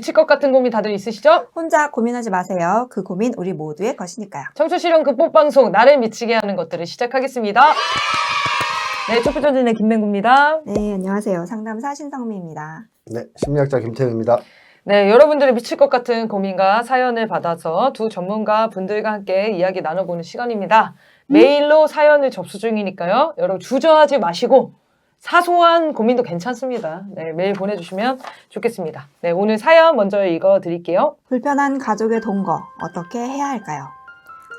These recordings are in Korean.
미칠 것 같은 고민 다들 있으시죠? 혼자 고민하지 마세요. 그 고민 우리 모두의 것이니까요. 청소실현 극복 방송 나를 미치게 하는 것들을 시작하겠습니다. 네, 첫 번째 는 김맹구입니다. 네, 안녕하세요. 상담사 신성미입니다. 네, 심리학자 김태우입니다. 네, 여러분들의 미칠 것 같은 고민과 사연을 받아서 두 전문가 분들과 함께 이야기 나눠보는 시간입니다. 메일로 사연을 접수 중이니까요. 여러분 주저하지 마시고 사소한 고민도 괜찮습니다. 네, 메일 보내주시면 좋겠습니다. 네, 오늘 사연 먼저 읽어드릴게요. 불편한 가족의 동거 어떻게 해야 할까요?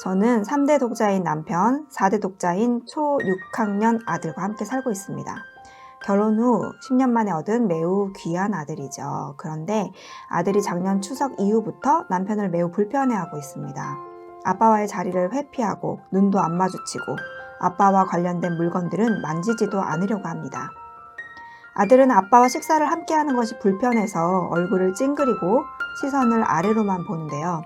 저는 3대 독자인 남편, 4대 독자인 초 6학년 아들과 함께 살고 있습니다. 결혼 후 10년 만에 얻은 매우 귀한 아들이죠. 그런데 아들이 작년 추석 이후부터 남편을 매우 불편해하고 있습니다. 아빠와의 자리를 회피하고 눈도 안 마주치고 아빠와 관련된 물건들은 만지지도 않으려고 합니다. 아들은 아빠와 식사를 함께 하는 것이 불편해서 얼굴을 찡그리고 시선을 아래로만 보는데요.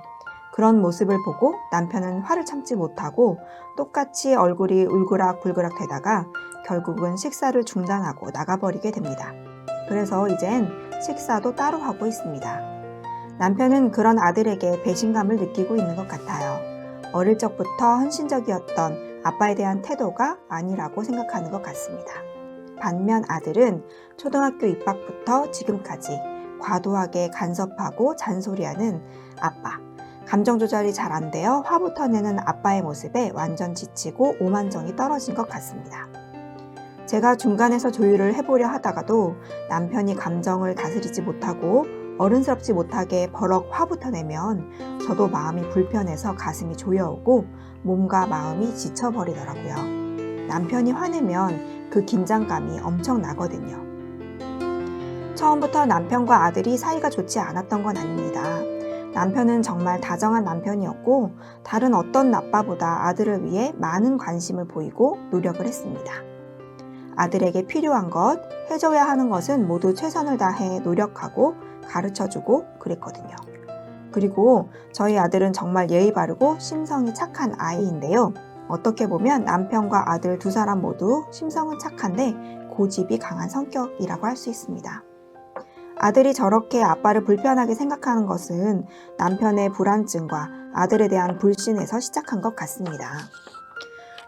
그런 모습을 보고 남편은 화를 참지 못하고 똑같이 얼굴이 울그락불그락 되다가 결국은 식사를 중단하고 나가버리게 됩니다. 그래서 이젠 식사도 따로 하고 있습니다. 남편은 그런 아들에게 배신감을 느끼고 있는 것 같아요. 어릴 적부터 헌신적이었던 아빠에 대한 태도가 아니라고 생각하는 것 같습니다. 반면 아들은 초등학교 입학부터 지금까지 과도하게 간섭하고 잔소리하는 아빠, 감정 조절이 잘 안 되어 화부터 내는 아빠의 모습에 완전 지치고 오만정이 떨어진 것 같습니다. 제가 중간에서 조율을 해보려 하다가도 남편이 감정을 다스리지 못하고 어른스럽지 못하게 버럭 화부터 내면 저도 마음이 불편해서 가슴이 조여오고 몸과 마음이 지쳐버리더라고요. 남편이 화내면 그 긴장감이 엄청 나거든요. 처음부터 남편과 아들이 사이가 좋지 않았던 건 아닙니다. 남편은 정말 다정한 남편이었고 다른 어떤 아빠보다 아들을 위해 많은 관심을 보이고 노력을 했습니다. 아들에게 필요한 것, 해줘야 하는 것은 모두 최선을 다해 노력하고 가르쳐주고 그랬거든요. 그리고 저희 아들은 정말 예의 바르고 심성이 착한 아이인데요. 어떻게 보면 남편과 아들 두 사람 모두 심성은 착한데 고집이 강한 성격이라고 할 수 있습니다. 아들이 저렇게 아빠를 불편하게 생각하는 것은 남편의 불안증과 아들에 대한 불신에서 시작한 것 같습니다.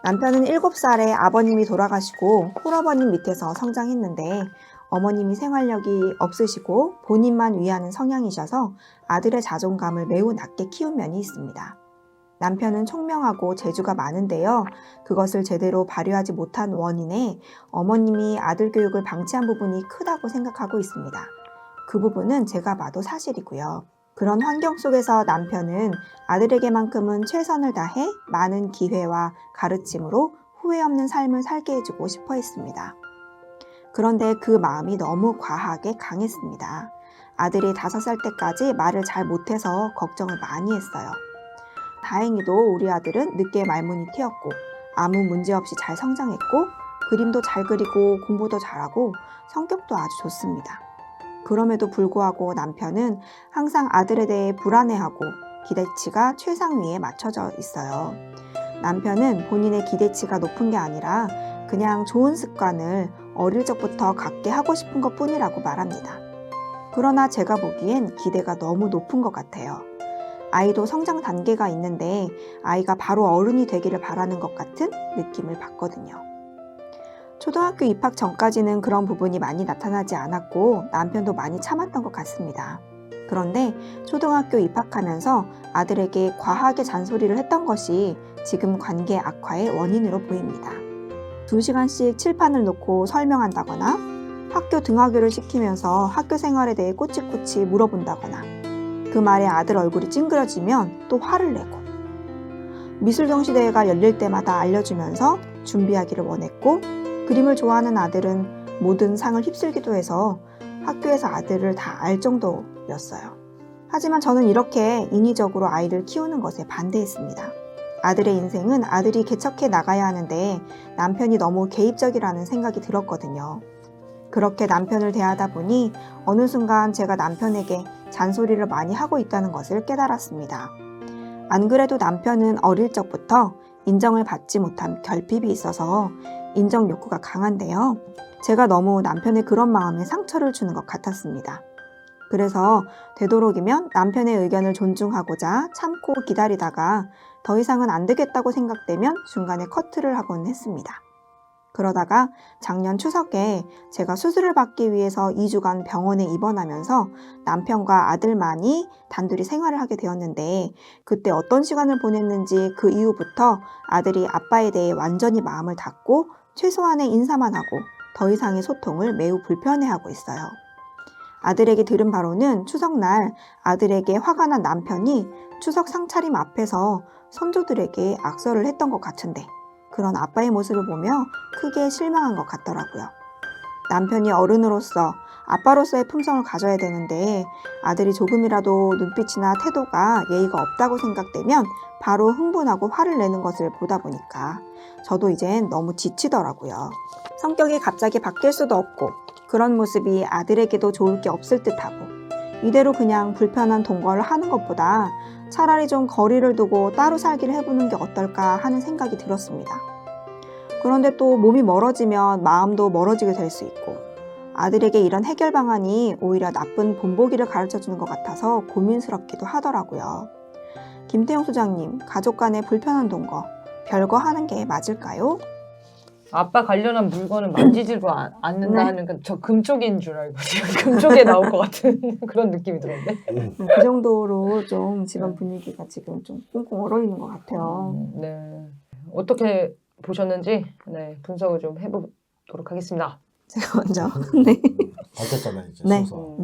남편은 7살에 아버님이 돌아가시고 홀어버님 밑에서 성장했는데 어머님이 생활력이 없으시고 본인만 위하는 성향이셔서 아들의 자존감을 매우 낮게 키운 면이 있습니다. 남편은 총명하고 재주가 많은데요. 그것을 제대로 발휘하지 못한 원인에 어머님이 아들 교육을 방치한 부분이 크다고 생각하고 있습니다. 그 부분은 제가 봐도 사실이고요. 그런 환경 속에서 남편은 아들에게만큼은 최선을 다해 많은 기회와 가르침으로 후회 없는 삶을 살게 해주고 싶어 했습니다. 그런데 그 마음이 너무 과하게 강했습니다. 아들이 5살 때까지 말을 잘 못해서 걱정을 많이 했어요. 다행히도 우리 아들은 늦게 말문이 트였고 아무 문제 없이 잘 성장했고 그림도 잘 그리고 공부도 잘하고 성격도 아주 좋습니다. 그럼에도 불구하고 남편은 항상 아들에 대해 불안해하고 기대치가 최상위에 맞춰져 있어요. 남편은 본인의 기대치가 높은 게 아니라 그냥 좋은 습관을 어릴 적부터 갖게 하고 싶은 것 뿐이라고 말합니다. 그러나 제가 보기엔 기대가 너무 높은 것 같아요. 아이도 성장 단계가 있는데 아이가 바로 어른이 되기를 바라는 것 같은 느낌을 받거든요. 초등학교 입학 전까지는 그런 부분이 많이 나타나지 않았고 남편도 많이 참았던 것 같습니다. 그런데 초등학교 입학하면서 아들에게 과하게 잔소리를 했던 것이 지금 관계 악화의 원인으로 보입니다. 2시간씩 칠판을 놓고 설명한다거나 학교 등하교를 시키면서 학교 생활에 대해 꼬치꼬치 물어본다거나 그 말에 아들 얼굴이 찡그려지면 또 화를 내고 미술경시대회가 열릴 때마다 알려주면서 준비하기를 원했고 그림을 좋아하는 아들은 모든 상을 휩쓸기도 해서 학교에서 아들을 다 알 정도였어요. 하지만 저는 이렇게 인위적으로 아이를 키우는 것에 반대했습니다. 아들의 인생은 아들이 개척해 나가야 하는데 남편이 너무 개입적이라는 생각이 들었거든요. 그렇게 남편을 대하다 보니 어느 순간 제가 남편에게 잔소리를 많이 하고 있다는 것을 깨달았습니다. 안 그래도 남편은 어릴 적부터 인정을 받지 못한 결핍이 있어서 인정 욕구가 강한데요. 제가 너무 남편의 그런 마음에 상처를 주는 것 같았습니다. 그래서 되도록이면 남편의 의견을 존중하고자 참고 기다리다가 더 이상은 안 되겠다고 생각되면 중간에 커트를 하곤 했습니다. 그러다가 작년 추석에 제가 수술을 받기 위해서 2주간 병원에 입원하면서 남편과 아들만이 단둘이 생활을 하게 되었는데 그때 어떤 시간을 보냈는지 그 이후부터 아들이 아빠에 대해 완전히 마음을 닫고 최소한의 인사만 하고 더 이상의 소통을 매우 불편해하고 있어요. 아들에게 들은 바로는 추석날 아들에게 화가 난 남편이 추석 상차림 앞에서 손주들에게 악설을 했던 것 같은데 그런 아빠의 모습을 보며 크게 실망한 것 같더라고요. 남편이 어른으로서 아빠로서의 품성을 가져야 되는데 아들이 조금이라도 눈빛이나 태도가 예의가 없다고 생각되면 바로 흥분하고 화를 내는 것을 보다 보니까 저도 이젠 너무 지치더라고요. 성격이 갑자기 바뀔 수도 없고 그런 모습이 아들에게도 좋을 게 없을 듯하고 이대로 그냥 불편한 동거를 하는 것보다 차라리 좀 거리를 두고 따로 살기를 해보는 게 어떨까 하는 생각이 들었습니다. 그런데 또 몸이 멀어지면 마음도 멀어지게 될 수 있고 아들에게 이런 해결 방안이 오히려 나쁜 본보기를 가르쳐주는 것 같아서 고민스럽기도 하더라고요. 김태용 소장님, 가족 간의 불편한 동거, 별거 하는 게 맞을까요? 아빠 관련한 물건을 만지지도 않는다 네. 하는 저 금쪽인 줄 알고 지금 금쪽에 나올 것 같은 그런 느낌이 들었는데. 그 정도로 좀 집안 분위기가 지금 좀 꽁꽁 얼어 있는 것 같아요. 네. 어떻게 보셨는지 분석을 좀 해보도록 하겠습니다. 제가 먼저. 네. 밝혔잖아요, 이제. 네. 순서.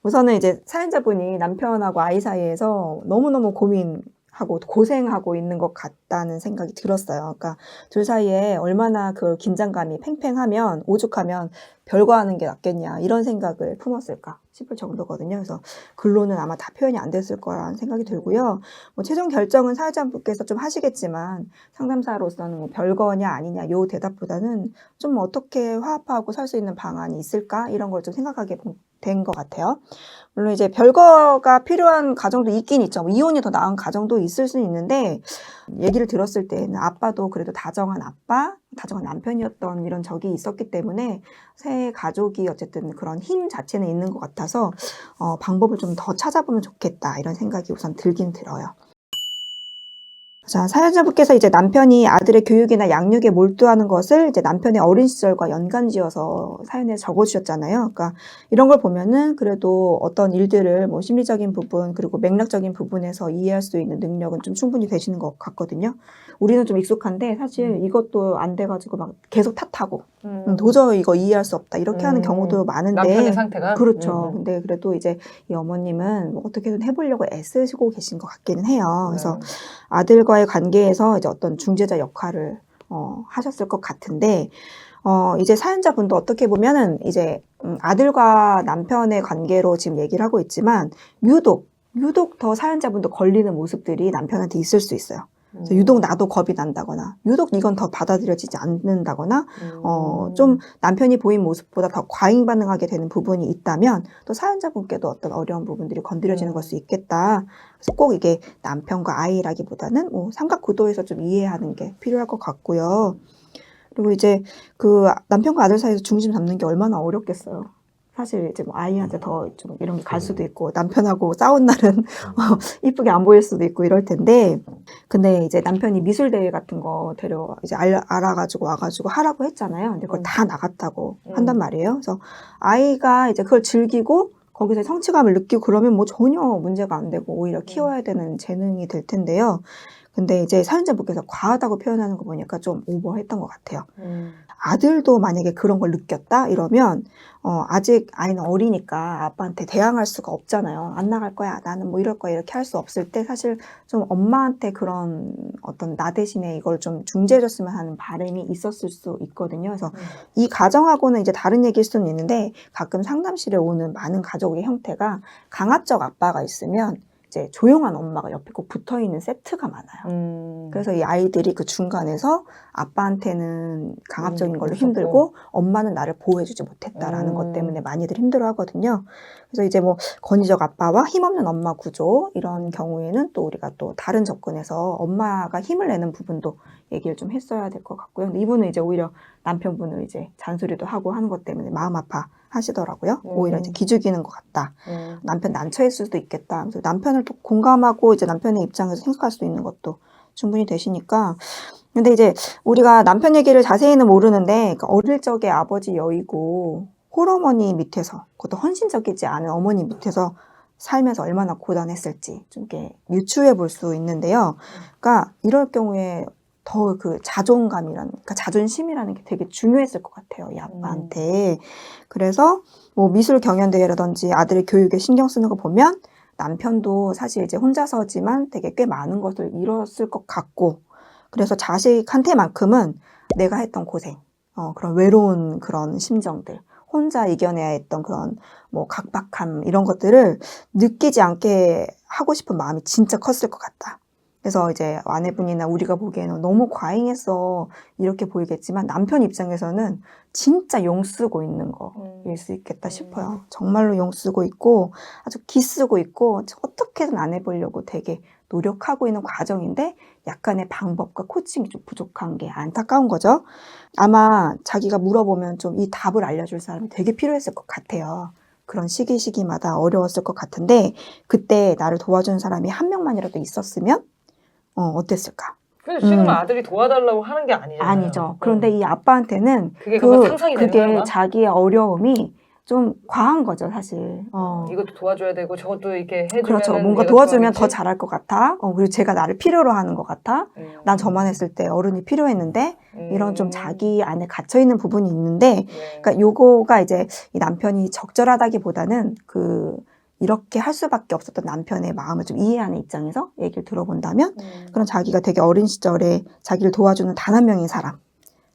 우선은 이제 사연자분이 남편하고 아이 사이에서 너무너무 고민하고 고생하고 있는 것 같다는 생각이 들었어요. 그러니까 둘 사이에 얼마나 그 긴장감이 팽팽하면 오죽하면 별거 하는 게 낫겠냐 이런 생각을 품었을까 싶을 정도거든요. 그래서 글로는 아마 다 표현이 안 됐을 거라는 생각이 들고요. 뭐 최종 결정은 사연자분께서 좀 하시겠지만 상담사로서는 뭐 별거냐 아니냐 요 대답보다는 좀 어떻게 화합하고 살 수 있는 방안이 있을까 이런 걸 좀 생각하게 된 것 같아요. 물론 이제 별거가 필요한 가정도 있긴 있죠. 뭐 이혼이 더 나은 가정도 있을 수는 있는데 얘기를 들었을 때는 아빠도 그래도 다정한 아빠, 다정한 남편이었던 이런 적이 있었기 때문에 새 가족이 어쨌든 그런 힘 자체는 있는 것 같아서 방법을 좀 더 찾아보면 좋겠다 이런 생각이 우선 들긴 들어요. 자, 사연자분께서 이제 남편이 아들의 교육이나 양육에 몰두하는 것을 이제 남편의 어린 시절과 연관지어서 사연에 적어주셨잖아요. 그러니까 이런 걸 보면은 그래도 어떤 일들을 뭐 심리적인 부분 그리고 맥락적인 부분에서 이해할 수 있는 능력은 좀 충분히 되시는 것 같거든요. 우리는 좀 익숙한데 사실 이것도 안 돼가지고 막 계속 탓하고 도저히 이거 이해할 수 없다 이렇게 하는 경우도 많은데 남편의 상태가 그렇죠. 근데 그래도 이제 이 어머님은 뭐 어떻게든 해보려고 애쓰시고 계신 것 같기는 해요. 그래서 아들과의 관계에서 이제 어떤 중재자 역할을 하셨을 것 같은데 이제 사연자분도 어떻게 보면은 이제 아들과 남편의 관계로 지금 얘기를 하고 있지만 유독 더 사연자분도 걸리는 모습들이 남편한테 있을 수 있어요. 그래서 유독 나도 겁이 난다거나 유독 이건 더 받아들여지지 않는다거나 좀 남편이 보인 모습보다 더 과잉 반응하게 되는 부분이 있다면 또 사연자분께도 어떤 어려운 부분들이 건드려지는 걸 수 있겠다. 그래서 꼭 이게 남편과 아이라기보다는 뭐 삼각구도에서 좀 이해하는 게 필요할 것 같고요. 그리고 이제 그 남편과 아들 사이에서 중심 잡는 게 얼마나 어렵겠어요. 사실 이제 뭐 아이한테 더 좀 이런 게 갈 수도 있고 남편하고 싸운 날은 이쁘게 안 보일 수도 있고 이럴 텐데 근데 이제 남편이 미술 대회 같은 거 이제 알아가지고 와가지고 하라고 했잖아요. 근데 그걸 다 나갔다고 한단 말이에요. 그래서 아이가 이제 그걸 즐기고 거기서 성취감을 느끼고 그러면 뭐 전혀 문제가 안 되고 오히려 키워야 되는 재능이 될 텐데요. 근데 이제 사연자분께서 과하다고 표현하는 거 보니까 좀 오버했던 것 같아요. 아들도 만약에 그런 걸 느꼈다 이러면 아직 아이는 어리니까 아빠한테 대항할 수가 없잖아요. 안 나갈 거야. 나는 뭐 이럴 거야. 이렇게 할 수 없을 때 사실 좀 엄마한테 그런 어떤 나 대신에 이걸 좀 중재해줬으면 하는 바람이 있었을 수 있거든요. 그래서 이 가정하고는 이제 다른 얘기일 수는 있는데 가끔 상담실에 오는 많은 가족의 형태가 강압적 아빠가 있으면 이제 조용한 엄마가 옆에 꼭 붙어있는 세트가 많아요. 그래서 이 아이들이 그 중간에서 아빠한테는 강압적인 걸로 힘들고 엄마는 나를 보호해주지 못했다라는 것 때문에 많이들 힘들어하거든요. 그래서 이제 뭐 권위적 아빠와 힘없는 엄마 구조 이런 경우에는 또 우리가 또 다른 접근에서 엄마가 힘을 내는 부분도 얘기를 좀 했어야 될 것 같고요. 근데 이분은 이제 오히려 남편분을 이제 잔소리도 하고 하는 것 때문에 마음 아파 하시더라고요. 오히려 이제 음. 기죽이는 것 같다. 남편 난처했을 수도 있겠다. 그래서 남편을 또 공감하고 이제 남편의 입장에서 생각할 수 있는 것도 충분히 되시니까. 근데 이제 우리가 남편 얘기를 자세히는 모르는데 그러니까 어릴 적에 아버지 여의고 홀어머니 밑에서 그것도 헌신적이지 않은 어머니 밑에서 살면서 얼마나 고단했을지 좀 이렇게 유추해 볼 수 있는데요. 그러니까 이럴 경우에 더 그 자존감이라는, 그러니까 자존심이라는 게 되게 중요했을 것 같아요, 이 아빠한테. 그래서 뭐 미술 경연대회라든지 아들의 교육에 신경 쓰는 거 보면 남편도 사실 이제 혼자서지만 되게 꽤 많은 것을 잃었을 것 같고, 그래서 자식한테만큼은 내가 했던 고생, 그런 외로운 그런 심정들, 혼자 이겨내야 했던 그런 뭐 각박함 이런 것들을 느끼지 않게 하고 싶은 마음이 진짜 컸을 것 같다. 그래서 이제 아내분이나 우리가 보기에는 너무 과잉해서 이렇게 보이겠지만 남편 입장에서는 진짜 용 쓰고 있는 거일 수 있겠다 싶어요. 정말로 용 쓰고 있고 아주 기쓰고 있고 어떻게든 안 해보려고 되게 노력하고 있는 과정인데 약간의 방법과 코칭이 좀 부족한 게 안타까운 거죠. 아마 자기가 물어보면 좀 이 답을 알려줄 사람이 되게 필요했을 것 같아요. 그런 시기마다 어려웠을 것 같은데 그때 나를 도와주는 사람이 한 명만이라도 있었으면 어땠을까? 근데 지금 아들이 도와달라고 하는 게 아니잖아요. 아니죠. 그런데 이 아빠한테는 그게 그만 상상이 되는 그게 거야. 자기의 어려움이 좀 과한 거죠, 사실. 이것도 도와줘야 되고 저것도 이렇게 해주면 그렇죠. 뭔가 도와주면 더 잘할 것 같아. 그리고 제가 나를 필요로 하는 것 같아. 난 저만 했을 때 어른이 필요했는데 이런 좀 자기 안에 갇혀 있는 부분이 있는데, 그러니까 요거가 이제 이 남편이 적절하다기보다는 이렇게 할 수밖에 없었던 남편의 마음을 좀 이해하는 입장에서 얘기를 들어본다면, 그런 자기가 되게 어린 시절에 자기를 도와주는 단 한 명의 사람,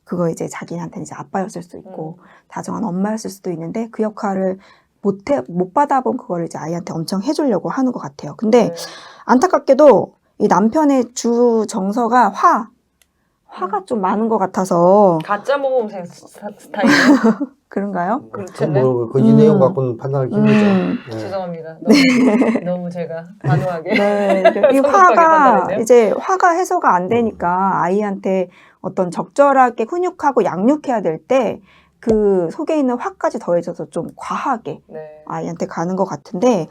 그거 이제 자기한테는 이제 아빠였을 수도 있고 다정한 엄마였을 수도 있는데 그 역할을 못 받아본 그거를 이제 아이한테 엄청 해주려고 하는 것 같아요. 근데 안타깝게도 이 남편의 주 정서가 화가 좀 많은 것 같아서. 가짜 모범생 스타일이에요? 그런가요? 그렇죠. 이 내용 갖고는 판단하기 힘들죠. 네. 죄송합니다. 너무 제가 단호하게. 네, 이 성급하게 화가 판단했네요. 이제 화가 해소가 안 되니까 아이한테 어떤 적절하게 훈육하고 양육해야 될 때 그 속에 있는 화까지 더해져서 좀 과하게 아이한테 가는 것 같은데,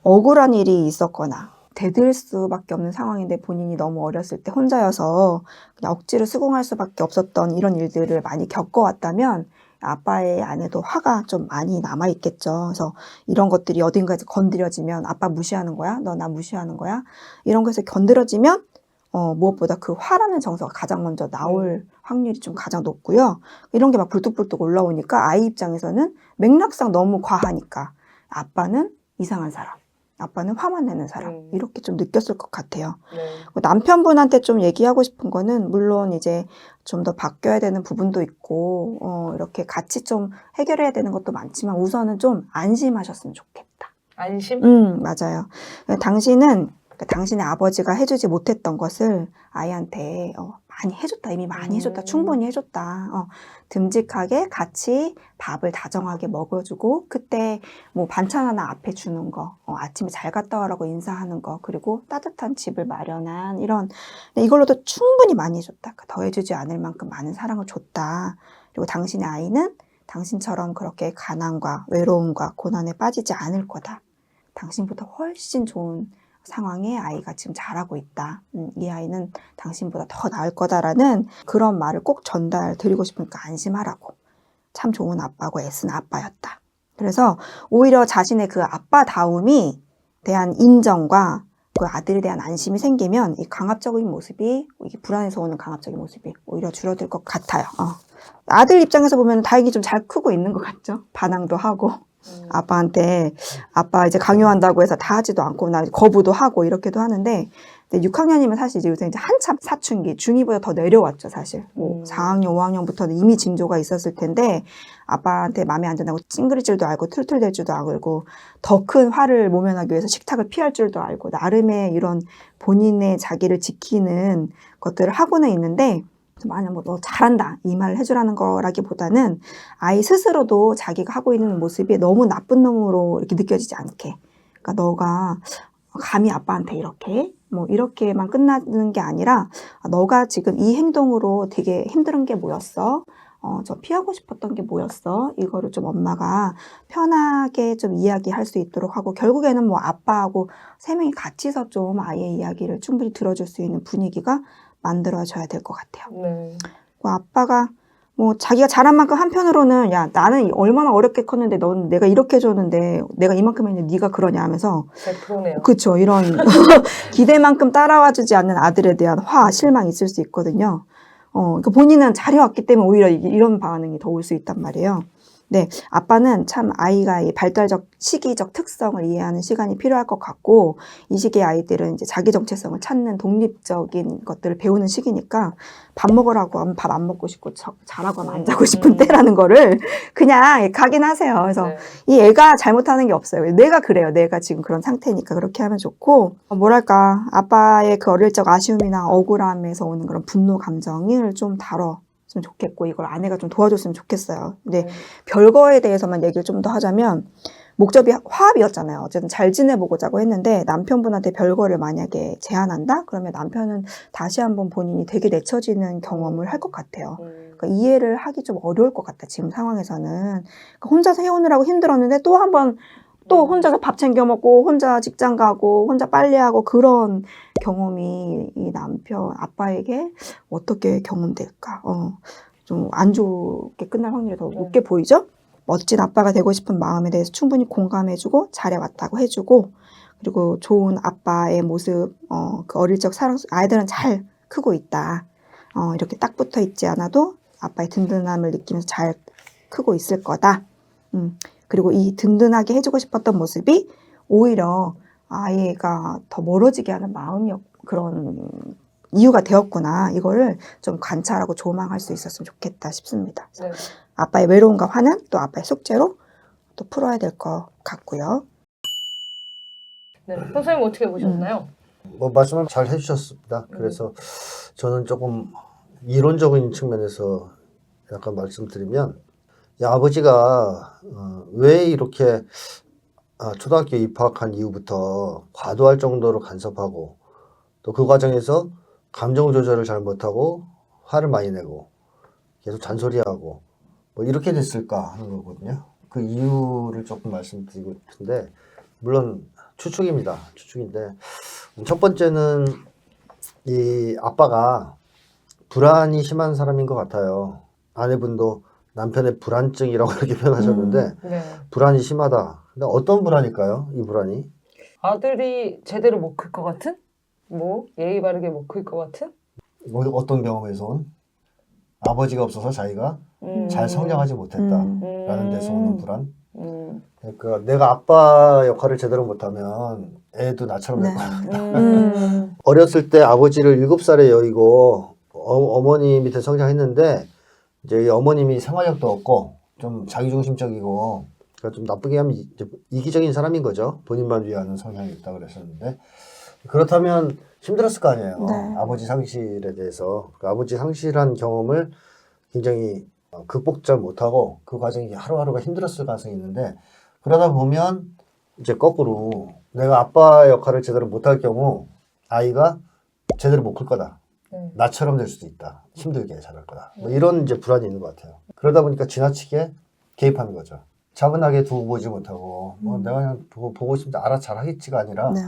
억울한 일이 있었거나 대들 수밖에 없는 상황인데 본인이 너무 어렸을 때 혼자여서 그냥 억지로 수긍할 수밖에 없었던 이런 일들을 많이 겪어왔다면 아빠의 안에도 화가 좀 많이 남아있겠죠. 그래서 이런 것들이 어딘가에서 건드려지면 아빠 무시하는 거야? 너 나 무시하는 거야? 이런 것에서 건드려지면 무엇보다 그 화라는 정서가 가장 먼저 나올 확률이 좀 가장 높고요. 이런 게 막 불뚝불뚝 올라오니까 아이 입장에서는 맥락상 너무 과하니까 아빠는 이상한 사람, 아빠는 화만 내는 사람, 이렇게 좀 느꼈을 것 같아요. 남편분한테 좀 얘기하고 싶은 거는 물론 이제 좀 더 바뀌어야 되는 부분도 있고 이렇게 같이 좀 해결해야 되는 것도 많지만 우선은 좀 안심하셨으면 좋겠다. 안심? 맞아요. 당신의 아버지가 해주지 못했던 것을 아이한테 많이 해줬다. 이미 많이 해줬다. 충분히 해줬다. 듬직하게 같이 밥을 다정하게 먹어주고 그때 뭐 반찬 하나 앞에 주는 거, 아침에 잘 갔다 와라고 인사하는 거, 그리고 따뜻한 집을 마련한 이걸로도 충분히 많이 해줬다. 더 해주지 않을 만큼 많은 사랑을 줬다. 그리고 당신의 아이는 당신처럼 그렇게 가난과 외로움과 고난에 빠지지 않을 거다. 당신보다 훨씬 좋은 상황에 아이가 지금 자라고 있다. 이 아이는 당신보다 더 나을 거다라는 그런 말을 꼭 드리고 싶으니까 안심하라고. 참 좋은 아빠고 애쓴 아빠였다. 그래서 오히려 자신의 그 아빠다움이 대한 인정과 그 아들에 대한 안심이 생기면 이 강압적인 모습이, 이게 불안해서 오는 강압적인 모습이 오히려 줄어들 것 같아요. 아들 입장에서 보면 다행히 좀 잘 크고 있는 것 같죠. 반항도 하고. 아빠한테 아빠 이제 강요한다고 해서 다 하지도 않고 나 거부도 하고 이렇게도 하는데, 6학년이면 사실 이제 한참 사춘기, 중2보다 더 내려왔죠, 사실. 4학년, 5학년부터는 이미 징조가 있었을 텐데 아빠한테 마음에 안 든다고 찡그릴 줄도 알고 툴툴댈 줄도 알고 더 큰 화를 모면하기 위해서 식탁을 피할 줄도 알고 나름의 이런 본인의 자기를 지키는 것들을 하고는 있는데, 만약 너 잘한다 이 말을 해주라는 거라기보다는 아이 스스로도 자기가 하고 있는 모습이 너무 나쁜 놈으로 이렇게 느껴지지 않게, 그러니까 너가 감히 아빠한테 이렇게만 끝나는 게 아니라 너가 지금 이 행동으로 되게 힘든 게 뭐였어? 저 피하고 싶었던 게 뭐였어? 이거를 좀 엄마가 편하게 좀 이야기할 수 있도록 하고, 결국에는 뭐 아빠하고 세 명이 같이서 좀 아이의 이야기를 충분히 들어줄 수 있는 분위기가 만들어져야 될 것 같아요. 네. 아빠가 뭐 자기가 잘한 만큼 한편으로는 야, 나는 얼마나 어렵게 컸는데 넌 내가 이렇게 해줬는데 내가 이만큼 했는데 네가 그러냐 하면서 100%네요. 그쵸, 이런 기대만큼 따라와 주지 않는 아들에 대한 실망이 있을 수 있거든요. 그러니까 본인은 잘해왔기 때문에 오히려 이런 반응이 더 올 수 있단 말이에요. 네, 아빠는 참 아이가 이 발달적 시기적 특성을 이해하는 시간이 필요할 것 같고, 이 시기의 아이들은 이제 자기 정체성을 찾는 독립적인 것들을 배우는 시기니까 밥 먹으라고 하면 밥 안 먹고 싶고 자라고 하면 안 자고 싶은 때라는 거를 그냥 각인하세요. 그래서 네. 이 애가 잘못하는 게 없어요. 내가 그래요. 내가 지금 그런 상태니까 그렇게 하면 좋고, 뭐랄까, 아빠의 그 어릴 적 아쉬움이나 억울함에서 오는 그런 분노 감정을 좀 다뤄 좀 좋겠고, 이걸 아내가 좀 도와줬으면 좋겠어요. 근데 별거에 대해서만 얘기를 좀 더 하자면, 목적이 화합이었잖아요. 어쨌든 잘 지내보고자고 했는데 남편분한테 별거를 만약에 제안한다? 그러면 남편은 다시 한번 본인이 되게 내쳐지는 경험을 할 것 같아요. 그러니까 이해를 하기 좀 어려울 것 같다, 지금 상황에서는. 그러니까 혼자서 해오느라고 힘들었는데 또 한번 또 혼자서 밥 챙겨 먹고 혼자 직장 가고 혼자 빨래하고 그런 경험이 이 남편 아빠에게 어떻게 경험될까? 좀 안 좋게 끝날 확률이 더 높게 보이죠? 멋진 아빠가 되고 싶은 마음에 대해서 충분히 공감해주고 잘해왔다고 해주고, 그리고 좋은 아빠의 모습, 그 어릴 적 아이들은 잘 크고 있다. 이렇게 딱 붙어 있지 않아도 아빠의 든든함을 느끼면서 잘 크고 있을 거다. 그리고 이 든든하게 해주고 싶었던 모습이 오히려 아이가 더 멀어지게 하는 그런 이유가 되었구나. 이거를 좀 관찰하고 조망할 수 있었으면 좋겠다 싶습니다. 네. 아빠의 외로움과 화는 또 아빠의 숙제로 또 풀어야 될 것 같고요. 네. 선생님 어떻게 보셨나요? 뭐 말씀을 잘 해주셨습니다. 그래서 저는 조금 이론적인 측면에서 약간 말씀드리면, 이 아버지가 왜 이렇게 초등학교 입학한 이후부터 과도할 정도로 간섭하고, 또 그 과정에서 감정 조절을 잘 못하고 화를 많이 내고 계속 잔소리하고 뭐 이렇게 됐을까 하는 거거든요. 그 이유를 조금 말씀드리고 싶은데, 물론 추측입니다. 추측인데, 첫 번째는 이 아빠가 불안이 심한 사람인 것 같아요. 아내분도 남편의 불안증이라고 이렇게 표현하셨는데 네. 불안이 심하다. 근데 어떤 불안일까요? 이 불안이? 아들이 제대로 못 클 것 같은? 뭐 예의 바르게 못 클 것 같은? 어떤 경험에서 온? 아버지가 없어서 자기가 잘 성장하지 못했다라는 데서 오는 불안? 그러니까 내가 아빠 역할을 제대로 못하면 애도 나처럼 될 거야. 어렸을 때 아버지를 7살에 여의고 어머니 밑에 성장했는데, 이제 이 어머님이 생활력도 없고 좀 자기중심적이고, 그러니까 좀 나쁘게 하면 이기적인 사람인 거죠. 본인만 위하는 성향이 있다 그랬었는데, 그렇다면 힘들었을 거 아니에요. 네. 아버지 상실에 대해서. 그 아버지 상실한 경험을 굉장히 극복잘 못하고 그 과정이 하루하루가 힘들었을 가능성이 있는데, 그러다 보면 이제 거꾸로 내가 아빠 역할을 제대로 못할 경우 아이가 제대로 못 클 거다. 나처럼 될 수도 있다. 힘들게 자랄 거다. 뭐 이런 이제 불안이 있는 것 같아요. 그러다 보니까 지나치게 개입하는 거죠. 차분하게 두고 보지 못하고 뭐 내가 그냥 보고 싶은데 알아서 잘하겠지가 아니라 네.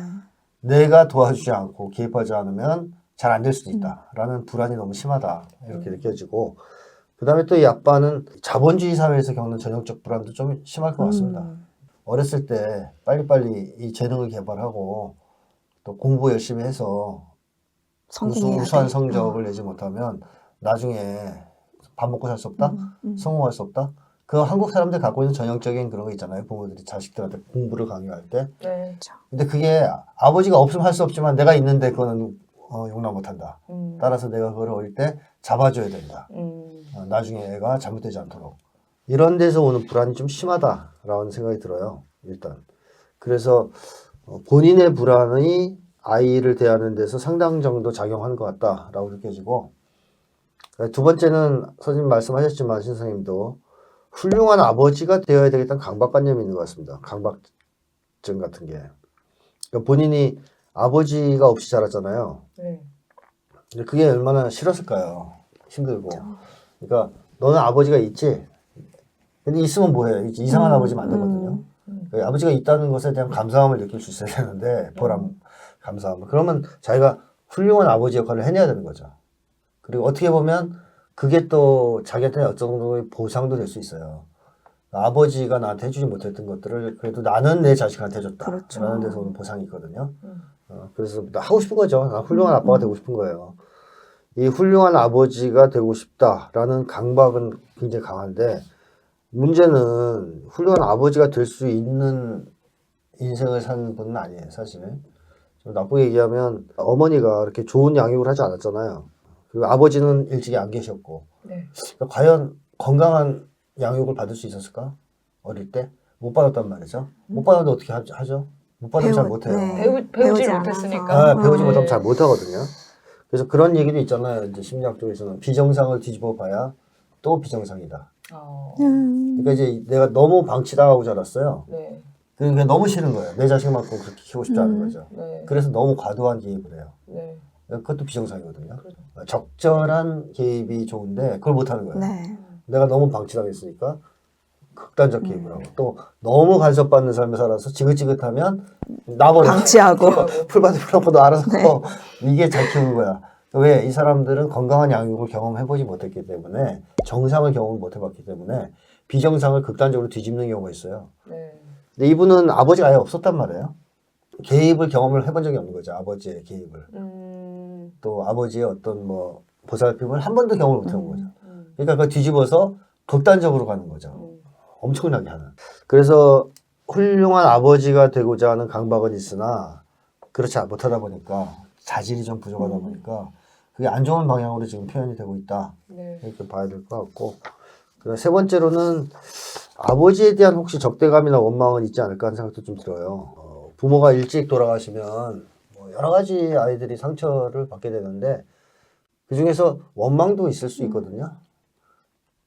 내가 도와주지 않고 개입하지 않으면 잘 안 될 수도 있다라는 불안이 너무 심하다 이렇게 느껴지고, 그 다음에 또 이 아빠는 자본주의 사회에서 겪는 전형적 불안도 좀 심할 것 같습니다. 어렸을 때 빨리빨리 이 재능을 개발하고 또 공부 열심히 해서 우수한 성적을 내지 못하면 나중에 밥 먹고 살 수 없다? 성공할 수 없다? 그 한국 사람들 갖고 있는 전형적인 그런 거 있잖아요. 부모들이 자식들한테 공부를 강요할 때. 네. 근데 그게 아버지가 없으면 할 수 없지만 내가 있는데 그거는 용납 못한다. 따라서 내가 그걸 어릴 때 잡아줘야 된다. 나중에 애가 잘못되지 않도록. 이런 데서 오는 불안이 좀 심하다라는 생각이 들어요. 일단. 그래서 본인의 불안이 아이를 대하는 데서 상당 정도 작용하는 것 같다라고 느껴지고, 두 번째는 선생님 말씀하셨지만 신 선생님도 훌륭한 아버지가 되어야 되겠다는 강박관념이 있는 것 같습니다. 강박증 같은 게. 그러니까 본인이 아버지가 없이 자랐잖아요. 네. 근데 그게 얼마나 싫었을까요? 힘들고. 그러니까 너는 아버지가 있지? 근데 있으면 뭐해? 이상한 아버지 만들거든요. 아버지가 있다는 것에 대한 감사함을 느낄 수 있어야 되는데 보람, 감사함. 그러면 자기가 훌륭한 아버지 역할을 해내야 되는 거죠. 그리고 어떻게 보면 그게 또 자기한테 어떤 정도의 보상도 될 수 있어요. 아버지가 나한테 해주지 못했던 것들을 그래도 나는 내 자식한테 해줬다. 그렇죠. 라는 데서 오는 보상이 있거든요. 그래서 나 하고 싶은 거죠. 나 훌륭한 아빠가 되고 싶은 거예요. 이 훌륭한 아버지가 되고 싶다라는 강박은 굉장히 강한데 문제는 훌륭한 아버지가 될 수 있는 인생을 사는 분은 아니에요, 사실. 좀 나쁘게 얘기하면 어머니가 이렇게 좋은 양육을 하지 않았잖아요. 그리고 아버지는 일찍이 안 계셨고. 네. 그러니까 과연 건강한 양육을 받을 수 있었을까? 어릴 때? 못 받았단 말이죠. 못 받았는데 어떻게 하죠? 못 받으면 잘 못해요. 네. 배우지 배우지 못했으니까. 배우지 네. 못하면 잘 못하거든요. 그래서 그런 얘기도 있잖아요. 이제 심리학 쪽에서는 비정상을 뒤집어 봐야 또 비정상이다. 그러니까 이제 내가 너무 방치당하고 자랐어요. 네. 그게 너무 싫은 거예요. 내 자식만큼 그렇게 키우고 싶지 않은 거죠. 네. 그래서 너무 과도한 개입을 해요. 네. 그것도 비정상이거든요. 그렇죠. 적절한 개입이 좋은데 그걸 못하는 거예요. 네. 내가 너무 방치당했으니까 극단적 개입을 하고 또 너무 간섭받는 삶을 살아서 지긋지긋하면 나버려. 방치하고. 풀밭에 풀놓고도 알아서 네. 이게 잘 키우는 거야. 왜? 이 사람들은 건강한 양육을 경험해보지 못했기 때문에 정상을 경험을 못해봤기 때문에 비정상을 극단적으로 뒤집는 경우가 있어요. 네. 근데 이분은 아버지가 아예 없었단 말이에요. 개입을 경험을 해본 적이 없는 거죠. 아버지의 개입을. 또 아버지의 어떤 뭐 보살핌을 한 번도 경험을 못 해본 거죠. 그러니까 그걸 뒤집어서 극단적으로 가는 거죠. 엄청나게 하는. 그래서 훌륭한 아버지가 되고자 하는 강박은 있으나 그렇지 못하다 보니까 자질이 좀 부족하다 보니까 그게 안 좋은 방향으로 지금 표현이 되고 있다. 네. 이렇게 봐야 될 것 같고. 그다음 세 번째로는 아버지에 대한 혹시 적대감이나 원망은 있지 않을까 하는 생각도 좀 들어요. 부모가 일찍 돌아가시면 뭐 여러 가지 아이들이 상처를 받게 되는데 그 중에서 원망도 있을 수 있거든요.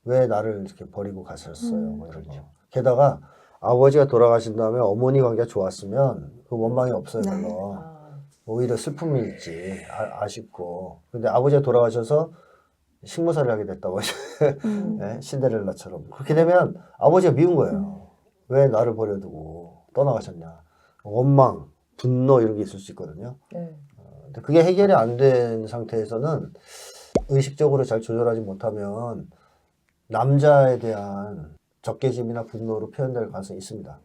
왜 나를 이렇게 버리고 가셨어요? 뭐 이런 거. 게다가 아버지가 돌아가신 다음에 어머니 관계가 좋았으면 그 원망이 없어요, 네. 별로. 오히려 슬픔이 있지. 아쉽고. 근데 아버지가 돌아가셔서 식모살이를 하게 됐다고. 네? 신데렐라처럼. 그렇게 되면 아버지가 미운 거예요. 왜 나를 버려두고 떠나가셨냐. 원망, 분노 이런 게 있을 수 있거든요. 네. 근데 그게 해결이 안 된 상태에서는 의식적으로 잘 조절하지 못하면 남자에 대한 적개심이나 분노로 표현될 가능성이 있습니다.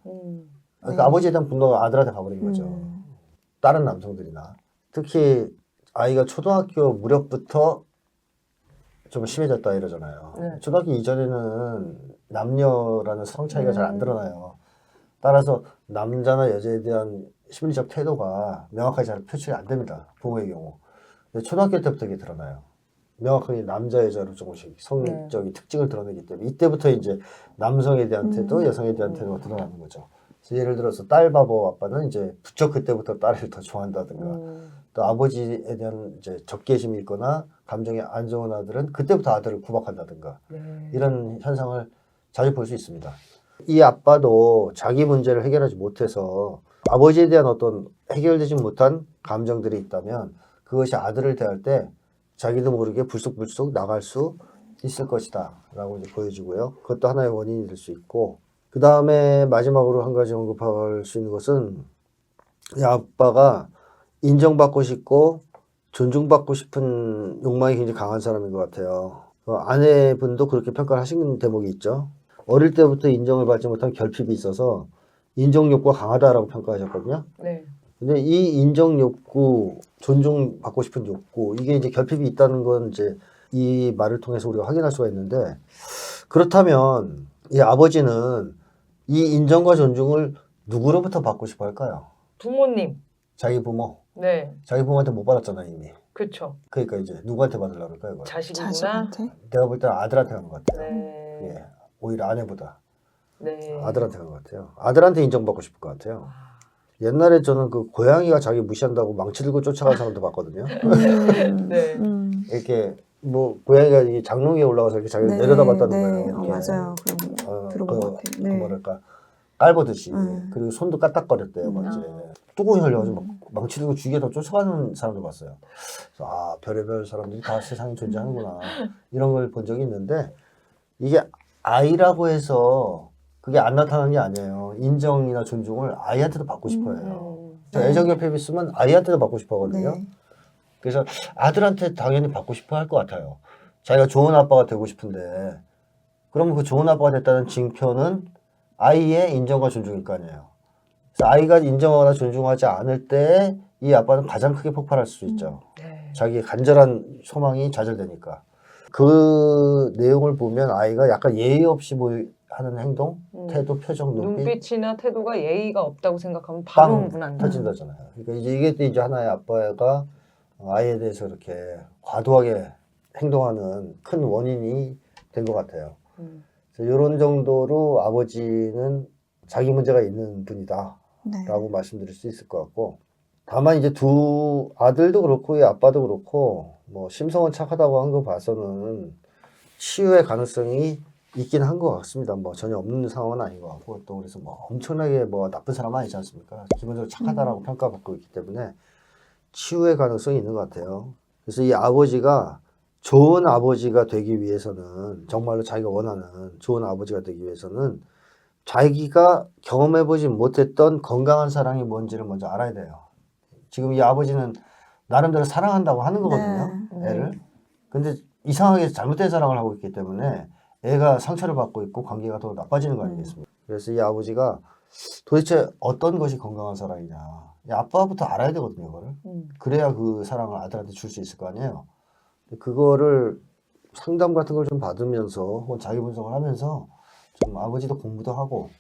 그러니까 아버지에 대한 분노가 아들한테 가버린 거죠. 다른 남성들이나. 특히 아이가 초등학교 무렵부터 좀 심해졌다 이러잖아요. 네. 초등학교 이전에는 남녀라는 성 차이가 잘 안 드러나요. 따라서 남자나 여자에 대한 심리적 태도가 명확하게 잘 표출이 안 됩니다. 부모의 경우. 근데 초등학교 때부터 이게 드러나요. 명확하게 남자 여자로 조금씩 성적인 특징을 드러내기 때문에 이때부터 이제 남성에 대한 태도, 여성에 대한 태도가 드러나는 거죠. 그래서 예를 들어서 딸 바보 아빠는 이제 부쩍 그때부터 딸을 더 좋아한다든가 또 아버지에 대한 이제 적개심이 있거나 감정이 안 좋은 아들은 그때부터 아들을 구박한다든가 이런 현상을 자주 볼 수 있습니다. 이 아빠도 자기 문제를 해결하지 못해서 아버지에 대한 어떤 해결되지 못한 감정들이 있다면 그것이 아들을 대할 때 자기도 모르게 불쑥불쑥 나갈 수 있을 것이다 라고 이제 보여주고요. 그것도 하나의 원인이 될 수 있고 그 다음에 마지막으로 한 가지 언급할 수 있는 것은 이 아빠가 인정받고 싶고 존중받고 싶은 욕망이 굉장히 강한 사람인 것 같아요. 아내분도 그렇게 평가를 하신 대목이 있죠. 어릴 때부터 인정을 받지 못한 결핍이 있어서 인정 욕구가 강하다라고 평가하셨거든요. 네. 근데 이 인정 욕구, 존중받고 싶은 욕구, 이게 이제 결핍이 있다는 건 이제 이 말을 통해서 우리가 확인할 수가 있는데, 그렇다면 이 아버지는 이 인정과 존중을 누구로부터 받고 싶어 할까요? 부모님. 자기 부모. 네. 자기 부모한테 못 받았잖아, 이미. 그렇죠. 그러니까 이제 누구한테 받으려고 그럴까요, 이걸? 자식이구나. 자식한테? 내가 볼 때는 아들한테 간 것 같아요. 네. 예. 오히려 아내보다. 네. 아들한테 간 것 같아요. 아들한테 인정받고 싶을 것 같아요. 옛날에 저는 그 고양이가 자기 무시한다고 망치 들고 쫓아간 사람도 봤거든요. 네. 이렇게 뭐 고양이가 이 장롱 위에 올라가서 이렇게 자기를 내려다봤다는 거예요. 이렇게. 맞아요. 그럼 들어본 것 같아요. 그 뭐랄까 깔보듯이 그리고 손도 까딱거렸대요. 막 이제 뚜껑이 열려가지고 막 망치 들고 주위에다 쫓아가는 사람도 봤어요. 그래서 아 별의별 사람들이 다 세상에 존재하는구나 이런 걸 본 적이 있는데 이게 아이라고 해서 그게 안 나타나는 게 아니에요. 인정이나 존중을 아이한테도 받고 싶어요. 저 애정결핍 있으면 아이한테도 받고 싶어 하거든요. 네. 그래서 아들한테 당연히 받고 싶어 할 것 같아요. 자기가 좋은 아빠가 되고 싶은데 그러면 그 좋은 아빠가 됐다는 징표는 아이의 인정과 존중일 거 아니에요. 그래서 아이가 인정하거나 존중하지 않을 때 이 아빠는 가장 크게 폭발할 수 있죠. 네. 자기의 간절한 소망이 좌절되니까. 그 내용을 보면 아이가 약간 예의 없이 하는 행동, 태도, 표정, 눈빛, 눈빛이나 태도가 예의가 없다고 생각하면 바로 빵 흥분한다. 터진다잖아요. 그러니까 이게 또 이제 하나의 아빠가 아이에 대해서 이렇게 과도하게 행동하는 큰 원인이 된 것 같아요. 이런 정도로 아버지는 자기 문제가 있는 분이다 네. 라고 말씀드릴 수 있을 것 같고, 다만 이제 두 아들도 그렇고 이 아빠도 그렇고 뭐 심성은 착하다고 한 거 봐서는 치유의 가능성이 있긴 한 것 같습니다. 뭐 전혀 없는 상황은 아닌 것 같고, 또 그래서 뭐 엄청나게 뭐 나쁜 사람은 아니지 않습니까? 기본적으로 착하다라고 평가받고 있기 때문에 치유의 가능성이 있는 것 같아요. 그래서 이 아버지가 좋은 아버지가 되기 위해서는, 정말로 자기가 원하는 좋은 아버지가 되기 위해서는 자기가 경험해보지 못했던 건강한 사랑이 뭔지를 먼저 알아야 돼요. 지금 이 아버지는 나름대로 사랑한다고 하는 거거든요. 네. 애를. 근데 이상하게 잘못된 사랑을 하고 있기 때문에 애가 상처를 받고 있고 관계가 더 나빠지는 거 아니겠습니까? 그래서 이 아버지가 도대체 어떤 것이 건강한 사랑이냐. 이 아빠부터 알아야 되거든요, 그거를. 그래야 그 사랑을 아들한테 줄 수 있을 거 아니에요. 그거를 상담 같은 걸 좀 받으면서 혹은 자기 분석을 하면서 좀 아버지도 공부도 하고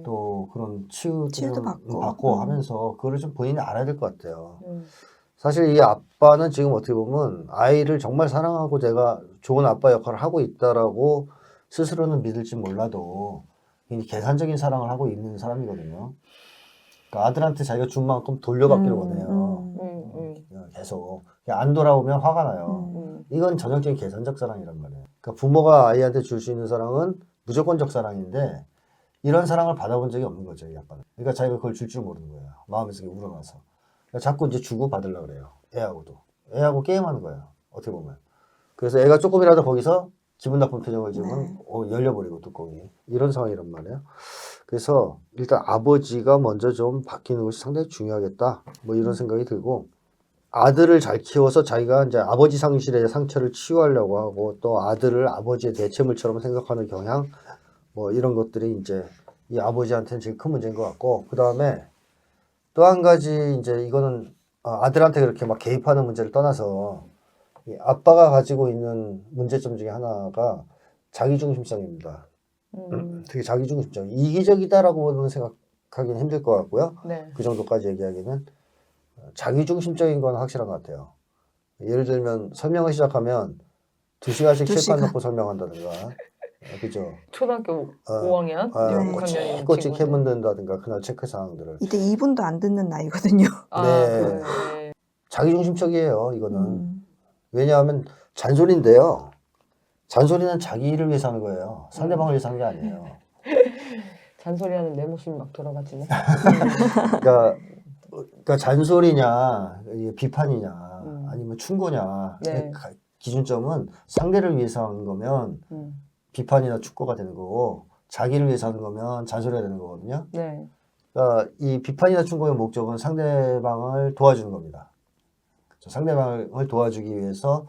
또 그런 치유도 좀 받고 하면서 그거를 좀 본인이 알아야 될 것 같아요. 사실 이 아빠는 지금 어떻게 보면 아이를 정말 사랑하고 내가 좋은 아빠 역할을 하고 있다라고 스스로는 믿을지 몰라도 굉장히 계산적인 사랑을 하고 있는 사람이거든요. 그러니까 아들한테 자기가 준 만큼 돌려받기를 원해요. 계속. 안 돌아오면 화가 나요. 이건 전형적인 계산적 사랑이란 말이에요. 그러니까 부모가 아이한테 줄 수 있는 사랑은 무조건적 사랑인데 이런 사랑을 받아본 적이 없는 거죠, 이 아빠는. 그러니까 자기가 그걸 줄 줄 모르는 거예요. 마음에서 우러나서. 그러니까 자꾸 이제 주고 받으려고 그래요. 애하고도. 애하고 게임하는 거예요. 어떻게 보면. 그래서 애가 조금이라도 거기서 기분 나쁜 표정을 지으면 열려버리고 뚜껑이. 이런 상황이란 말이에요. 그래서 일단 아버지가 먼저 좀 바뀌는 것이 상당히 중요하겠다. 뭐 이런 생각이 들고, 아들을 잘 키워서 자기가 이제 아버지 상실의 상처를 치유하려고 하고 또 아들을 아버지의 대체물처럼 생각하는 경향, 뭐 이런 것들이 이제 이 아버지한테는 제일 큰 문제인 것 같고, 그 다음에 또 한 가지 이제 이거는 아들한테 그렇게 막 개입하는 문제를 떠나서 이 아빠가 가지고 있는 문제점 중에 하나가 자기중심성입니다. 되게 자기중심적, 이기적이다라고는 생각하기는 힘들 것 같고요. 그 정도까지 얘기하기는. 자기중심적인 건 확실한 것 같아요. 예를 들면 설명을 시작하면 2시간씩 칠판 놓고 설명한다든가, 그죠? 초등학교 5학년, 네. 6학년인 꼬치 캐문든다든가 그날 체크 사항들을. 이때 2분도 안 듣는 나이거든요. 네. 자기중심적이에요, 이거는. 왜냐하면 잔소리인데요. 잔소리는 자기를 위해서 하는 거예요. 상대방을 위해서 하는 게 아니에요. 잔소리하는 내 모습이 막 돌아가지네. 그러니까 잔소리냐, 비판이냐, 아니면 충고냐. 기준점은 상대를 위해서 하는 거면 비판이나 충고가 되는 거고, 자기를 위해서 하는 거면 잔소리가 되는 거거든요. 그러니까 이 비판이나 충고의 목적은 상대방을 도와주는 겁니다. 상대방을 도와주기 위해서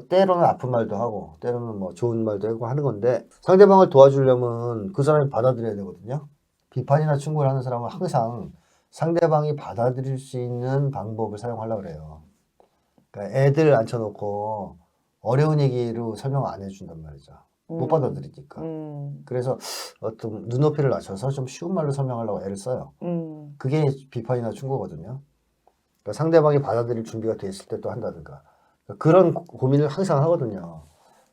때로는 아픈 말도 하고 때로는 뭐 좋은 말도 하고 하는 건데, 상대방을 도와주려면 그 사람이 받아들여야 되거든요. 비판이나 충고를 하는 사람은 항상 상대방이 받아들일 수 있는 방법을 사용하려고 그래요. 그러니까 애들 앉혀놓고 어려운 얘기로 설명 안 해준단 말이죠. 못 받아들이니까. 그래서 어떤 눈높이를 낮춰서 좀 쉬운 말로 설명하려고 애를 써요. 그게 비판이나 충고거든요. 그러니까 상대방이 받아들일 준비가 됐을 때 또 한다든가. 그런 고민을 항상 하거든요.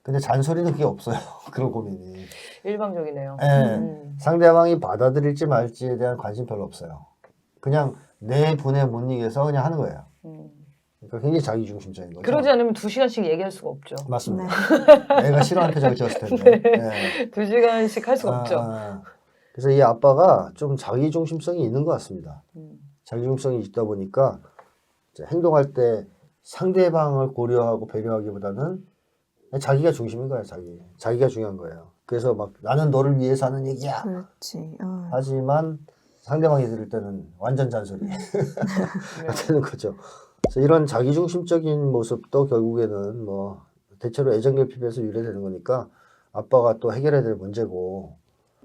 근데 잔소리는 그게 없어요. 그런 고민이. 일방적이네요. 상대방이 받아들일지 말지에 대한 관심 별로 없어요. 그냥 내 분에 못 이겨서 그냥 하는 거예요. 그러니까 굉장히 자기중심적인 거죠. 그러지 않으면 2시간씩 얘기할 수가 없죠. 맞습니다. 내가 싫어하는 표정을 지었을 텐데. 2시간씩 할 수가 없죠. 그래서 이 아빠가 좀 자기중심성이 있는 것 같습니다. 자기중심성이 있다 보니까 행동할 때 상대방을 고려하고 배려하기보다는 자기가 중심인 거야, 자기가 중요한 거예요. 그래서 막 나는 너를 위해서 하는 얘기야. 그렇지. 하지만 상대방이 들을 때는 완전 잔소리 네. 되는 거죠. 그래서 이런 자기중심적인 모습도 결국에는 뭐 대체로 애정결핍에서 유래되는 거니까 아빠가 또 해결해야 될 문제고,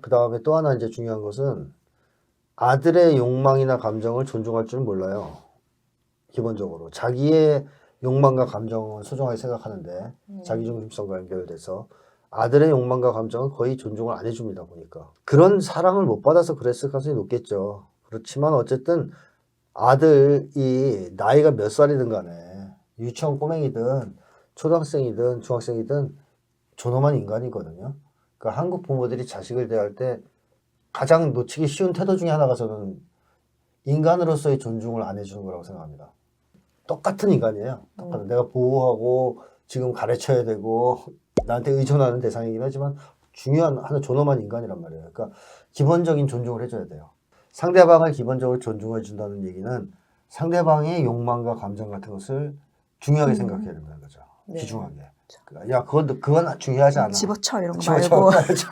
그 다음에 또 하나 이제 중요한 것은 아들의 욕망이나 감정을 존중할 줄 몰라요. 기본적으로 자기의 욕망과 감정은 소중하게 생각하는데 자기중심성과 연결돼서 아들의 욕망과 감정은 거의 존중을 안 해줍니다. 보니까 그런 사랑을 못 받아서 그랬을 가능성이 높겠죠. 그렇지만 어쨌든 아들이 나이가 몇 살이든 간에 유치원 꼬맹이든 초등학생이든 중학생이든 존엄한 인간이거든요. 그러니까 한국 부모들이 자식을 대할 때 가장 놓치기 쉬운 태도 중에 하나가 저는 인간으로서의 존중을 안 해주는 거라고 생각합니다. 똑같은 인간이에요. 내가 보호하고 지금 가르쳐야 되고 나한테 의존하는 대상이긴 하지만 중요한 하나 존엄한 인간이란 말이에요. 그러니까 기본적인 존중을 해줘야 돼요. 상대방을 기본적으로 존중해 준다는 얘기는 상대방의 욕망과 감정 같은 것을 중요하게 생각해야 된다는 거죠. 네. 귀중하게. 그러니까 야, 그건 중요하지 않아. 집어쳐 이런 거 집어쳐.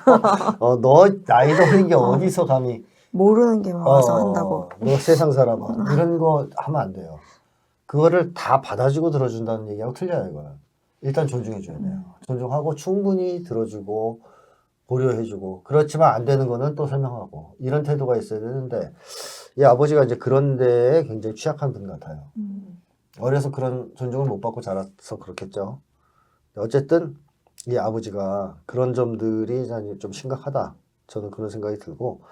말고 너 나이도 어린 게 어디서 감히 모르는 게 와서 한다고. 너 세상 사람아. 이런 거 하면 안 돼요. 그거를 다 받아주고 들어준다는 얘기하고 틀려요, 이거는. 일단 존중해줘야 돼요. 존중하고 충분히 들어주고 고려해주고, 그렇지만 안 되는 거는 또 설명하고, 이런 태도가 있어야 되는데, 이 아버지가 이제 그런 데에 굉장히 취약한 분 같아요. 어려서 그런 존중을 못 받고 자라서 그렇겠죠. 어쨌든 이 아버지가 그런 점들이 좀 심각하다. 저는 그런 생각이 들고,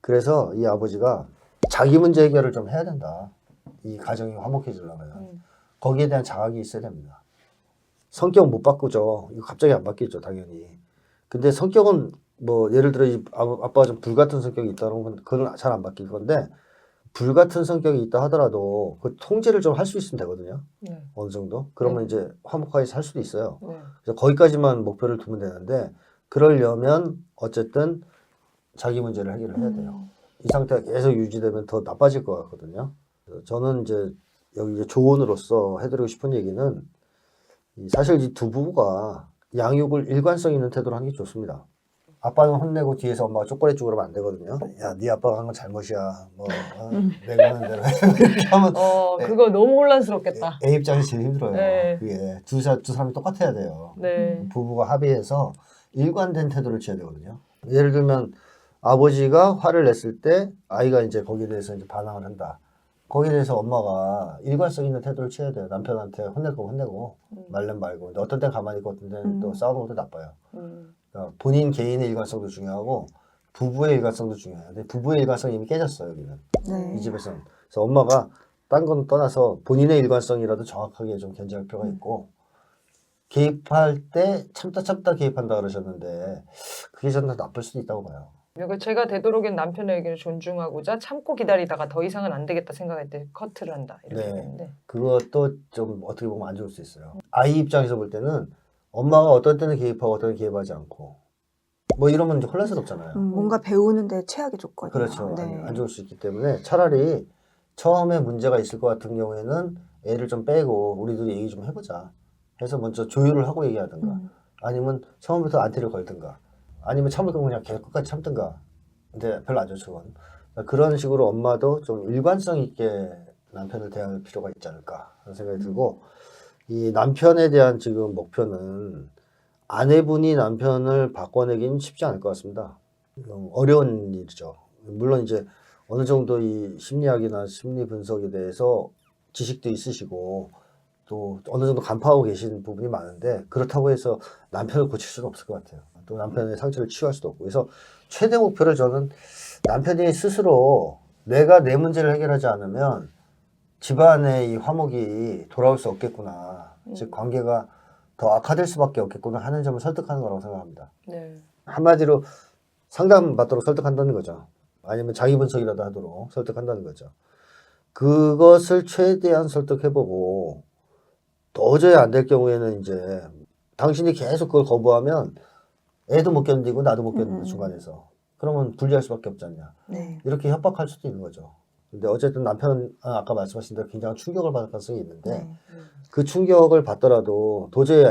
그래서 이 아버지가 자기 문제 해결을 좀 해야 된다. 이 가정이 화목해지려면 거기에 대한 자각이 있어야 됩니다. 성격 못 바꾸죠. 이거 갑자기 안 바뀌죠, 당연히. 근데 성격은 뭐 예를 들어 이 아빠가 좀 불같은 성격이 있다는 건 그건 잘 안 바뀔 건데, 불같은 성격이 있다 하더라도 그 통제를 좀 할 수 있으면 되거든요. 네. 어느 정도. 그러면 이제 화목하게 살 수도 있어요. 네. 그래서 거기까지만 목표를 두면 되는데, 그러려면 어쨌든 자기 문제를 해결을 해야 돼요. 이 상태가 계속 유지되면 더 나빠질 것 같거든요. 그래서 저는 이제 여기 이제 조언으로서 해드리고 싶은 얘기는, 사실 이 두 부부가 양육을 일관성 있는 태도로 하는 게 좋습니다. 아빠는 혼내고 뒤에서 엄마가 쪼꼬레쭈 그러면 안 되거든요. 야, 네 아빠가 한 건 잘못이야. 뭐 내가 하는 대로 해. 이렇게 하면 그거 너무 혼란스럽겠다. 애 입장에서 제일 힘들어요. 네. 그게 두 사람이 똑같아야 돼요. 네. 부부가 합의해서 일관된 태도를 취해야 되거든요. 예를 들면 아버지가 화를 냈을 때 아이가 이제 거기에 대해서 이제 반항을 한다. 거기에 대해서 엄마가 일관성 있는 태도를 취해야 돼요. 남편한테 혼낼 거 혼내고 말면 말고. 근데 어떤 때는 가만히 있고 어떤 때는 또 싸우는 것도 나빠요. 그러니까 본인 개인의 일관성도 중요하고 부부의 일관성도 중요해요. 근데 부부의 일관성이 이미 깨졌어요, 여기는. 네. 이 집에서는. 그래서 엄마가 딴 건 떠나서 본인의 일관성이라도 정확하게 좀 견제할 필요가 있고, 개입할 때 참다 개입한다 그러셨는데 그게 저는 나쁠 수도 있다고 봐요. 그리고 제가 되도록이면 남편의 의견을 존중하고자 참고 기다리다가 더 이상은 안 되겠다 생각할 때 커트를 한다. 이렇게 네. 되는데. 그것도 좀 어떻게 보면 안 좋을 수 있어요. 아이 입장에서 볼 때는 엄마가 어떤 때는 개입하고 어떤 때는 개입하지 않고 뭐 이러면 이제 혼란스럽잖아요. 뭔가 배우는데 최악의 조건이에요. 그렇죠. 네. 안 좋을 수 있기 때문에 차라리 처음에 문제가 있을 것 같은 경우에는 애를 좀 빼고 우리들이 얘기 좀 해보자 해서 먼저 조율을 하고 얘기하든가, 아니면 처음부터 안티를 걸든가, 아니면 참을 거면 그냥 계속 끝까지 참든가. 근데 별로 안 좋죠. 그건. 그런 식으로 엄마도 좀 일관성 있게 남편을 대할 필요가 있지 않을까 하는 생각이 들고, 이 남편에 대한 지금 목표는 아내분이 남편을 바꿔내기는 쉽지 않을 것 같습니다. 어려운 일이죠. 물론 이제 어느 정도 이 심리학이나 심리 분석에 대해서 지식도 있으시고 또 어느 정도 간파하고 계신 부분이 많은데, 그렇다고 해서 남편을 고칠 수는 없을 것 같아요. 또 남편의 상처를 치유할 수도 없고. 그래서 최대 목표를 저는 남편이 스스로 내가 내 문제를 해결하지 않으면 집안의 이 화목이 돌아올 수 없겠구나. 즉 관계가 더 악화될 수밖에 없겠구나 하는 점을 설득하는 거라고 생각합니다. 네. 한마디로 상담 받도록 설득한다는 거죠. 아니면 자기 분석이라도 하도록 설득한다는 거죠. 그것을 최대한 설득해보고 도저히 안 될 경우에는 이제 당신이 계속 그걸 거부하면 애도 못 견디고 나도 못 견디고 중간에서. 그러면 분리할 수밖에 없지 않냐. 네. 이렇게 협박할 수도 있는 거죠. 근데 어쨌든 남편은 아까 말씀하신 대로 굉장히 충격을 받을 가능성이 있는데 네. 그 충격을 받더라도 도저히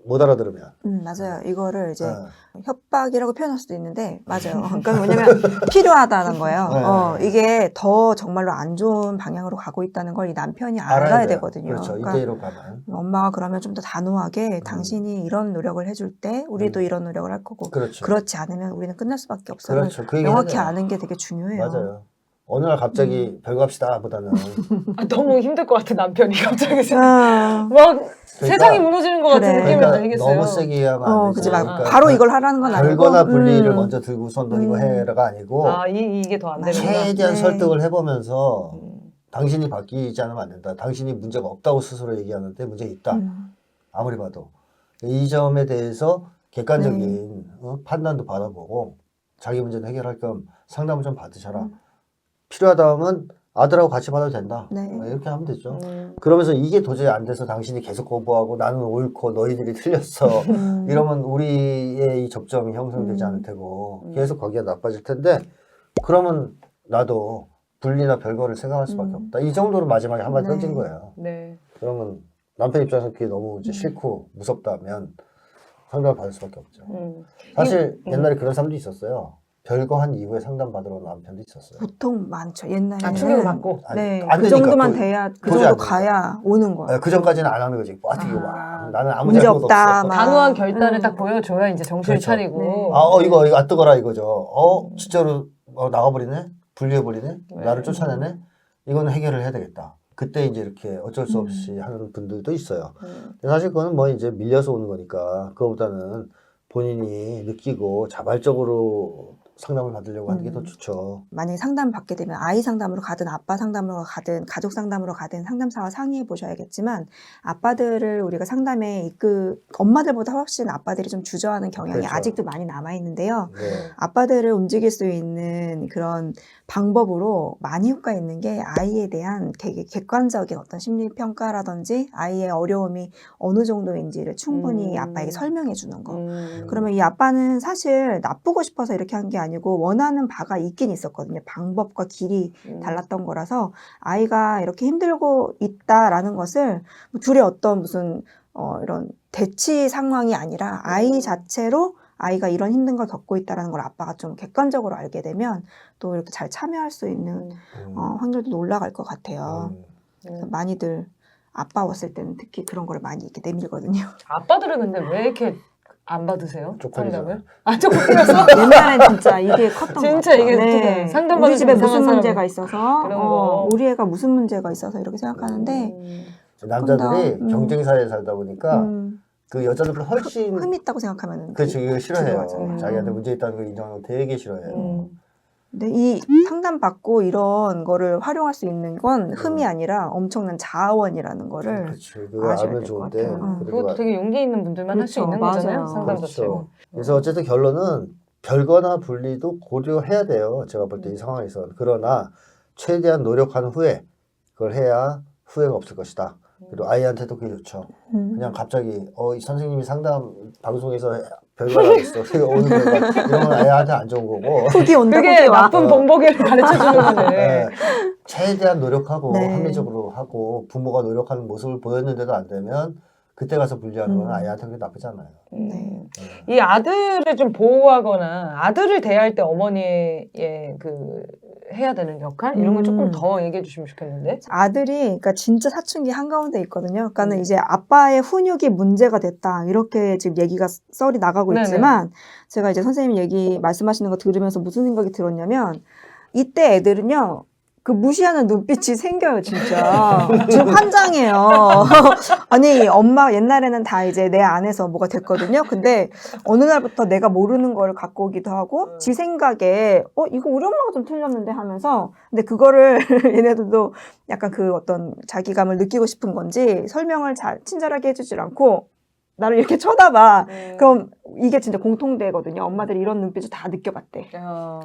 못 알아들으면 맞아요. 이거를 이제 어, 협박이라고 표현할 수도 있는데 맞아요. 그러니까 왜냐면 필요하다는 거예요. 네. 이게 더 정말로 안 좋은 방향으로 가고 있다는 걸 이 남편이 알아야 돼요. 되거든요. 그렇죠. 그러니까 이대로 가면. 엄마가 그러면 좀 더 단호하게 당신이 이런 노력을 해줄 때 우리도 이런 노력을 할 거고 그렇죠. 그렇지 않으면 우리는 끝날 수밖에 없어요. 그렇죠. 그 얘기 명확히 해야 돼요. 아는 게 되게 중요해요. 맞아요. 어느 날 갑자기 별거 합시다 보다는 너무 힘들 것 같아 남편이 갑자기 아, 막 세상이 무너지는 것 같은 그래. 느낌이 그러니까 아니겠어요? 너무 세게 하면 안 되지. 그치 막 그러니까 바로 이걸 하라는 건 아니고 별거나 분리를 먼저 들고선 너 이거 해라가 아니고 이게 더 안 되는구나. 최대한 네. 설득을 해보면서 음. 당신이 바뀌지 않으면 안 된다. 당신이 문제가 없다고 스스로 얘기하는데 문제가 있다. 아무리 봐도. 이 점에 대해서 객관적인 판단도 받아보고 자기 문제는 해결할 겸 상담을 좀 받으셔라. 필요하다면 아들하고 같이 받아도 된다. 네. 이렇게 하면 되죠. 그러면서 이게 도저히 안 돼서 당신이 계속 거부하고 나는 옳고 너희들이 틀렸어. 이러면 우리의 이 접점이 형성되지 않을 테고 계속 거기가 나빠질 텐데 그러면 나도 분리나 별거를 생각할 수밖에 없다. 이 정도로 마지막에 한마디 네. 던진 거예요. 네. 그러면 남편 입장에서 그게 너무 이제 싫고 무섭다면 상담을 받을 수밖에 없죠. 사실 옛날에 그런 사람도 있었어요. 별거 한 이후에 상담 받으러 온 남편도 있었어요. 보통 많죠. 옛날에는 충격을 받고. 아니, 네, 안 그 되니까 정도만 그- 돼야 그 도저히 정도 안 되니까. 가야 오는 거야. 그 전까지는 안 하는 거지. 빠지고 막 나는 아무 문제 잘못 없다, 없어. 막. 단호한 결단을 딱 보여줘야 이제 정신을 그렇죠. 차리고. 네. 이거 안 뜨거라 이거죠. 진짜로 나가버리네? 분리해버리네? 나를 쫓아내네? 이거는 해결을 해야 되겠다. 그때 이제 이렇게 어쩔 수 없이 하는 분들도 있어요. 근데 사실 그거는 뭐 이제 밀려서 오는 거니까 그거보다는 본인이 느끼고 자발적으로 상담을 받으려고 하는 게 더 좋죠. 만약에 상담 받게 되면 아이 상담으로 가든 아빠 상담으로 가든 가족 상담으로 가든 상담사와 상의해 보셔야겠지만 아빠들을 우리가 상담에 엄마들보다 훨씬 아빠들이 좀 주저하는 경향이 그렇죠. 아직도 많이 남아 있는데요. 네. 아빠들을 움직일 수 있는 그런 방법으로 많이 효과 있는 게 아이에 대한 되게 객관적인 어떤 심리 평가라든지 아이의 어려움이 어느 정도인지를 충분히 아빠에게 설명해 주는 거. 그러면 이 아빠는 사실 나쁘고 싶어서 이렇게 한 게 아니고 원하는 바가 있긴 있었거든요. 방법과 길이 달랐던 거라서 아이가 이렇게 힘들고 있다라는 것을 둘의 어떤 무슨 이런 대치 상황이 아니라 아이 자체로 아이가 이런 힘든 걸 겪고 있다는 걸 아빠가 좀 객관적으로 알게 되면 또 이렇게 잘 참여할 수 있는 확률도 올라갈 것 같아요. 그래서 많이들 아빠였을 때는 특히 그런 걸 많이 이렇게 내밀거든요. 아빠들은 근데 왜 이렇게 안 받으세요? 쪽팔리잖아. 상담을? 쪽팔려서? 옛날엔 진짜 이게 컸던 것 진짜 같아요. 이게 상담 우리 받으면 집에 무슨 이상한 사람. 문제가 있어서 그런 거. 우리 애가 무슨 문제가 있어서 이렇게 생각하는데 남자들이 더, 경쟁사회에 살다 보니까 음, 그 여자들보다 훨씬 흠 있다고 생각하면 그렇죠. 이거 싫어해요. 두려워하잖아요. 자기한테 문제 있다는 거 인정하는 거 되게 싫어해요. 근데 이 상담 받고 이런 거를 활용할 수 있는 건 흠이 아니라 엄청난 자원이라는 거를 그렇죠. 그거 아셔야 알면 될것 좋은데 같아요. 그것도 되게 용기 있는 분들만 할 수 그렇죠. 있는 거잖아요. 맞아요. 상담 자체가. 그렇죠. 그래서 어쨌든 결론은 별거나 분리도 고려해야 돼요. 제가 볼 때 이 상황에서. 그러나 최대한 노력한 후에 그걸 해야 후회가 없을 것이다. 그리고 아이한테도 그게 좋죠. 그냥 갑자기 이 선생님이 상담 방송에서 별거 안 했어. 오늘 별거 이런 건 아이한테 안 좋은 거고. 후기 온다. 그게 후기 와. 나쁜 본보기를 가르쳐주는 거네. 네. 최대한 노력하고 네. 합리적으로 하고 부모가 노력하는 모습을 보였는데도 안 되면 그때 가서 분리하는 건 아이한테 그게 나쁘지 않아요. 네. 이 아들을 좀 보호하거나 아들을 대할 때 어머니의 해야 되는 역할 이런 걸 조금 더 얘기해 주시면 좋겠는데. 아들이 그러니까 진짜 사춘기 한가운데 있거든요. 그러니까는 이제 아빠의 훈육이 문제가 됐다 이렇게 지금 얘기가 썰이 나가고 네네. 있지만 제가 이제 선생님 얘기 말씀하시는 거 들으면서 무슨 생각이 들었냐면 이때 애들은요. 그 무시하는 눈빛이 생겨요, 진짜. 지금 환장해요. 아니, 엄마 옛날에는 다 이제 내 안에서 뭐가 됐거든요. 근데 어느 날부터 내가 모르는 거를 갖고 오기도 하고, 지 생각에, 이거 우리 엄마가 좀 틀렸는데 하면서, 근데 그거를 얘네들도 약간 그 어떤 자기감을 느끼고 싶은 건지 설명을 잘, 친절하게 해주질 않고, 나를 이렇게 쳐다봐. 그럼 이게 진짜 공통되거든요. 엄마들이 이런 눈빛을 다 느껴봤대.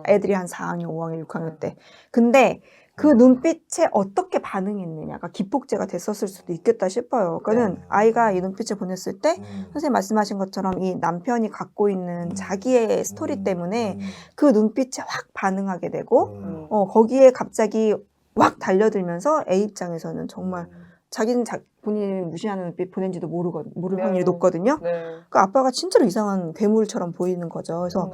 애들이 한 4학년, 5학년, 6학년 때. 근데 그 눈빛에 어떻게 반응했느냐가 기폭제가 됐었을 수도 있겠다 싶어요. 그러니까는 아이가 이 눈빛을 보냈을 때 선생님 말씀하신 것처럼 이 남편이 갖고 있는 자기의 스토리 때문에 그 눈빛에 확 반응하게 되고 거기에 갑자기 확 달려들면서 A 입장에서는 정말 자기는 본인이 무시하는 눈빛 보낸지도 모를 네. 확률이 높거든요. 네. 그 아빠가 진짜로 이상한 괴물처럼 보이는 거죠. 그래서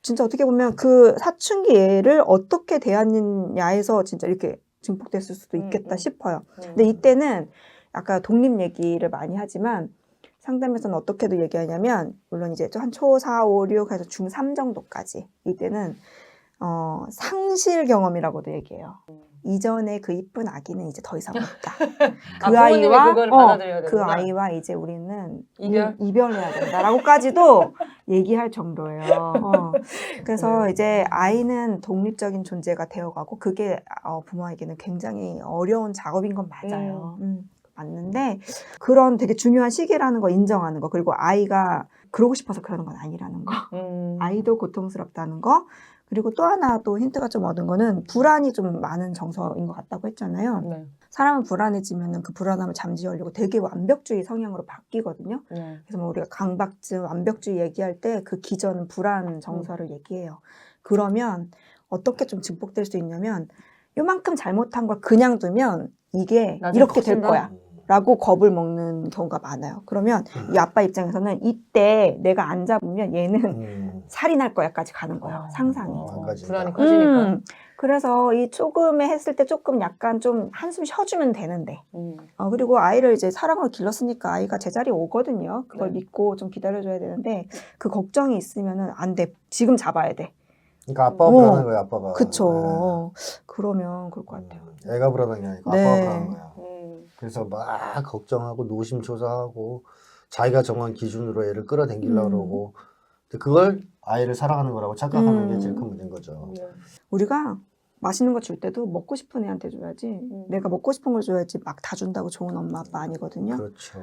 진짜 어떻게 보면 그 사춘기 애를 어떻게 대하느냐에서 진짜 이렇게 증폭됐을 수도 있겠다 싶어요. 근데 이때는 아까 독립 얘기를 많이 하지만 상담에서는 어떻게도 얘기하냐면 물론 이제 한 초 4, 5, 6 해서 중 3 정도까지 이때는 상실 경험이라고도 얘기해요. 이전에 그 이쁜 아기는 이제 더 이상 없다. 아, 부모님이 그걸 받아들여야 그 되는구나. 아이와 이제 우리는 이별해야 된다라고까지도 얘기할 정도예요. 그래서 이제 아이는 독립적인 존재가 되어가고 그게 부모에게는 굉장히 어려운 작업인 건 맞아요. 맞는데 그런 되게 중요한 시기라는 거 인정하는 거, 그리고 아이가 그러고 싶어서 그러는 건 아니라는 거, 아이도 고통스럽다는 거, 그리고 또 하나 또 힌트가 좀 얻은 거는 불안이 좀 많은 정서인 것 같다고 했잖아요. 네. 사람은 불안해지면 그 불안함을 잠재우려고 되게 완벽주의 성향으로 바뀌거든요. 네. 그래서 뭐 우리가 강박증, 완벽주의 얘기할 때 그 기전은 불안 정서를 얘기해요. 그러면 어떻게 좀 증폭될 수 있냐면 요만큼 잘못한 걸 그냥 두면 이게 이렇게 될 거야 라고 겁을 먹는 경우가 많아요. 그러면 이 아빠 입장에서는 이때 내가 안 잡으면 얘는 살인할 거야까지 가는 거예요. 상상이. 불안이 커지니까. 그래서 이 초금에 했을 때 조금 약간 좀 한숨 쉬어주면 되는데 그리고 아이를 이제 사랑으로 길렀으니까 아이가 제자리에 오거든요. 그걸 믿고 좀 기다려줘야 되는데 그 걱정이 있으면은 안 돼. 지금 잡아야 돼. 그러니까 아빠가 불안한 거야, 아빠가. 그쵸. 그러면 그럴 것 같아요. 애가 불안한 게 아니고 네. 아빠가 불안한 거야. 그래서 막 걱정하고 노심초사하고 자기가 정한 기준으로 애를 끌어당기려고 그러고 근데 그걸 아이를 사랑하는 거라고 착각하는 게 제일 큰 문제인 거죠. 우리가 맛있는 거 줄 때도 먹고 싶은 애한테 줘야지 내가 먹고 싶은 걸 줘야지 막 다 준다고 좋은 엄마 아빠 아니거든요. 그렇죠.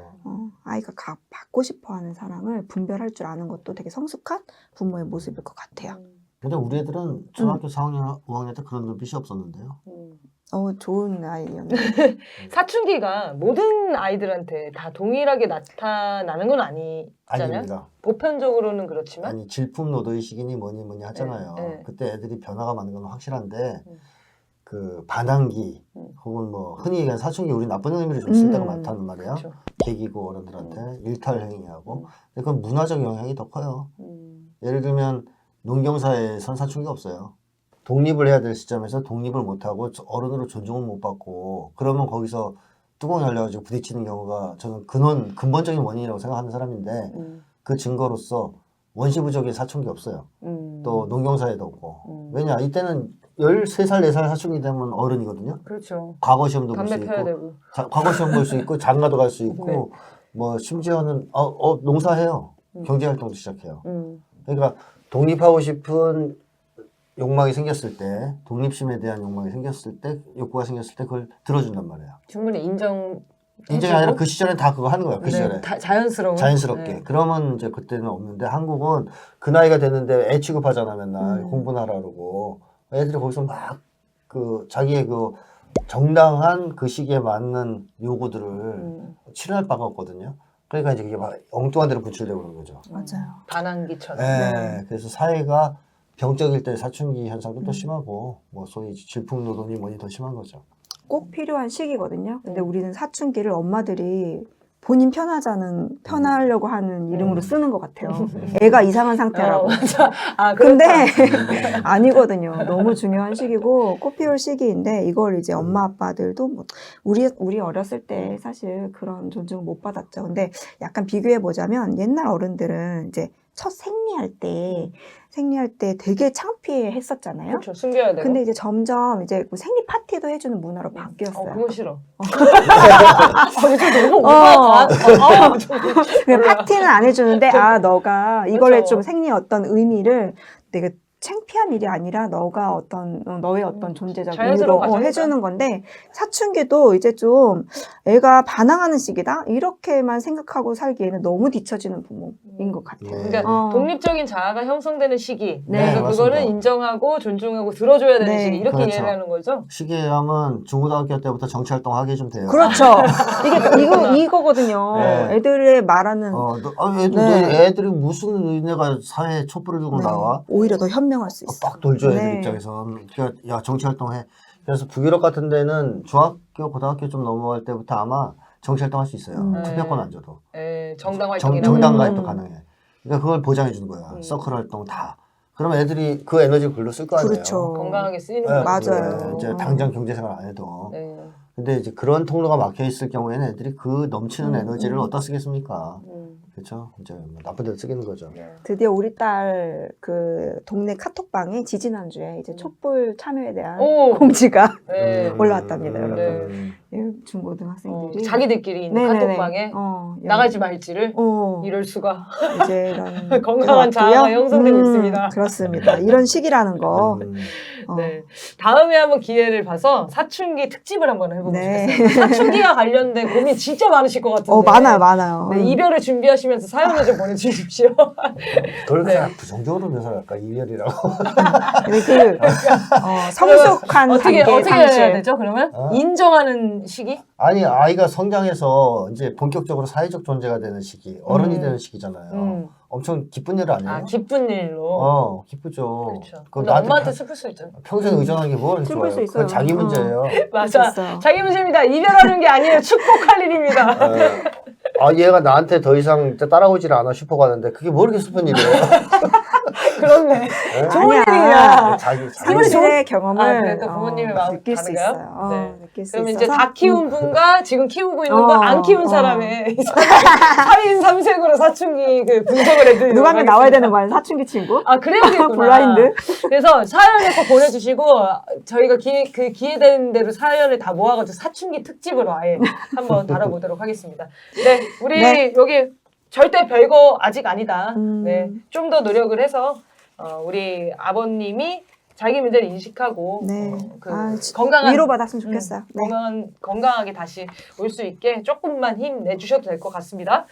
아이가 받고 싶어하는 사랑을 분별할 줄 아는 것도 되게 성숙한 부모의 모습일 것 같아요. 근데 우리 애들은 중학교 4학년, 5학년 때 그런 눈빛이 없었는데요. 좋은 아이였네. 사춘기가 모든 아이들한테 다 동일하게 나타나는 건 아니잖아요. 아닙니다. 보편적으로는 그렇지만. 아니 질풍노도의식이니 뭐니 하잖아요. 네. 그때 애들이 변화가 많은 건 확실한데 그 반항기 혹은 뭐 흔히 얘기하는 사춘기 우리 나쁜 의미를 좀 쓸 때가 많다는 말이에요. 그렇죠. 계기고 어른들한테 일탈 행위하고 근데 그건 문화적 영향이 더 커요. 예를 들면 농경사회에선 사춘기가 없어요. 독립을 해야 될 시점에서 독립을 못하고 어른으로 존중을 못 받고 그러면 거기서 뚜껑이 열려가지고 부딪히는 경우가 저는 근본적인 원인이라고 생각하는 사람인데 그 증거로서 원시부족의 사춘기 없어요. 또 농경사회도 없고 왜냐 이때는 13살, 4살 사춘기 되면 어른이거든요. 그렇죠. 과거 시험도 볼 수 담배 펴야 있고 되고. 과거 시험 볼 수 있고 장가도 갈 수 있고 네. 뭐 심지어는 농사해요. 경제활동도 시작해요. 그러니까 독립하고 싶은 욕망이 생겼을 때, 독립심에 대한 욕망이 생겼을 때, 욕구가 생겼을 때 그걸 들어준단 말이에요. 충분히 인정이 아니라 그 시절엔 다 그거 하는 거야. 그 시절에. 자연스럽게. 네. 그러면 이제 그때는 없는데 한국은 그 나이가 됐는데 애 취급하잖아 맨날 공부나 하라 그러고 애들이 거기서 막 그 자기의 그 정당한 그 시기에 맞는 요구들을 실현할 바가 없거든요. 그러니까 이제 그게 막 엉뚱한 데로 분출되고 그런 거죠. 맞아요. 반항기처럼. 네. 그래서 사회가 병적일 때 사춘기 현상도 또 심하고 뭐 소위 질풍노도니 뭐니 더 심한 거죠. 꼭 필요한 시기거든요. 근데 우리는 사춘기를 엄마들이 본인 편하려고 하는 이름으로 쓰는 것 같아요. 애가 이상한 상태라고. 맞아. 근데 아니거든요. 너무 중요한 시기고 꼭 필요한 시기인데 이걸 이제 엄마 아빠들도 뭐 우리 어렸을 때 사실 그런 존중을 못 받았죠. 근데 약간 비교해 보자면 옛날 어른들은 이제 첫 생리할 때 되게 창피해 했었잖아요. 그렇죠. 숨겨야 되고. 근데 이제 점점 이제 생리 파티도 해주는 문화로 바뀌었어요. 그건 싫어. 이거 너무 오버하다. 그냥 파티는 안 해주는데 너가 이걸에 그렇죠. 좀 생리 어떤 의미를 되게 창피한 일이 아니라 너가 너의 어떤 존재적 자연스러운 이유로 과정이다. 해주는 건데 사춘기도 이제 좀 애가 반항하는 시기다 이렇게만 생각하고 살기에는 너무 뒤처지는 부모인 것 같아요. 그러니까 독립적인 자아가 형성되는 시기. 네, 그래서 그거를 맞습니다. 인정하고 존중하고 들어줘야 되는 네. 시기. 이렇게 그렇죠. 이해를 하는 거죠. 시기형은 중고등학교 때부터 정치활동 하게 좀 돼요. 그렇죠. 이거거든요. 네. 애들의 말하는 애들이 무슨 의내가 사회에 촛불을 들고 나와? 오히려 더 현명할 수 있어. 빡 돌죠 애들 네. 입장에선. 그러니까 야 정치활동해. 그래서 북유럽 같은 데는 중학교, 고등학교 좀 넘어갈 때부터 아마 정치활동 할 수 있어요. 투표권 안 줘도. 정당 활동이나 정당 가입도 가능해. 그러니까 그걸 보장해 주는 거야. 서클 활동 다. 그러면 애들이 그 에너지 글로 쓸 거 아니에요. 그렇죠. 건강하게 쓰이는 네, 거죠. 맞아요. 이제 당장 경제생활 안 해도. 네. 근데 이제 그런 통로가 막혀 있을 경우에는 애들이 그 넘치는 에너지를 어디다 쓰겠습니까? 그렇죠? 이제 뭐 나쁜 데로 쓰겠는 거죠. 드디어 우리 딸 그 동네 카톡방에 지지난주에 이제 촛불 참여에 대한 오. 공지가 네. 올라왔답니다, 네. 여러분. 예, 중고등학생들이 자기들끼리 있는 네네네. 카톡방에 어, 나갈지 말지를 어, 이럴 수가 이제 이런 건강한 들어왔고요. 자아가 형성되고 있습니다. 그렇습니다. 이런 시기라는 거. 어. 네. 다음에 한번 기회를 봐서 사춘기 특집을 한번 해보고 네. 싶겠어요. 사춘기와 관련된 고민 진짜 많으실 것 같은데. 많아요. 네, 이별을 준비하시면서 사연을 좀 보내주십시오. 그걸 네. 그냥 부정적으로 묘사를 할까? 이별이라고. 근데 그 성숙한 어떻게 단계 해야 상실. 되죠? 그러면 어? 인정하는 시기? 아니, 아이가 성장해서 이제 본격적으로 사회적 존재가 되는 시기, 어른이 되는 시기잖아요. 엄청 기쁜 일 아니에요? 아, 기쁜 일로. 기쁘죠. 그렇죠. 그건 근데 나한테 엄마한테 슬플 수 있잖아. 평생 의존하는 게 뭘 슬플 좋아요. 수 있어요. 그건 자기 문제예요. 맞아. 있어요. 자기 문제입니다. 이별하는 게 아니에요. 축복할 일입니다. 얘가 나한테 더 이상 따라오질 않아 슈퍼 가는데 그게 뭐 이렇게 슬픈 일이에요? 그렇네. 좋은 아니야. 일이야. 자기 상실의 경험을 그래도 부모님의 마음 느낄 수 다른가요? 있어요. 네. 느낄 수 그러면 있어서 이제 다 키운 분과 지금 키우고 있는 분, 안 키운 어. 사람의 4인 3색으로 사춘기 그 분석을 해드리도록 누가 한 명 나와야 하겠습니다. 되는 거야, 사춘기 친구? 아, 그래야겠구나. 블라인드? 그래서 사연을 꼭 보내주시고, 저희가 기회되는 대로 사연을 다 모아가지고 사춘기 특집으로 아예 한번 다뤄보도록 하겠습니다. 네, 우리 네. 여기 절대 별거 아직 아니다. 네, 음. 좀 더 노력을 해서, 우리 아버님이 자기 문제를 인식하고, 네. 건강한 위로받았으면 좋겠어요. 네. 건강하게 다시 올 수 있게 조금만 힘 내주셔도 될 것 같습니다.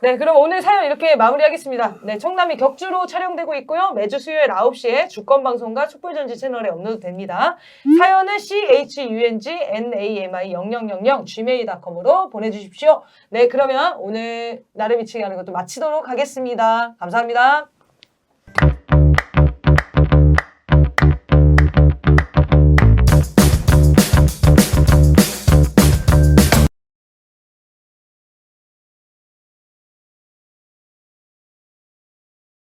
네, 그럼 오늘 사연 이렇게 마무리하겠습니다. 네, 청남이 격주로 촬영되고 있고요. 매주 수요일 9시에 주권방송과 촛불전지 채널에 업로드됩니다. 사연은 chungnami0000gmail.com으로 보내주십시오. 네, 그러면 오늘 나를 미치게 하는 것도 마치도록 하겠습니다. 감사합니다.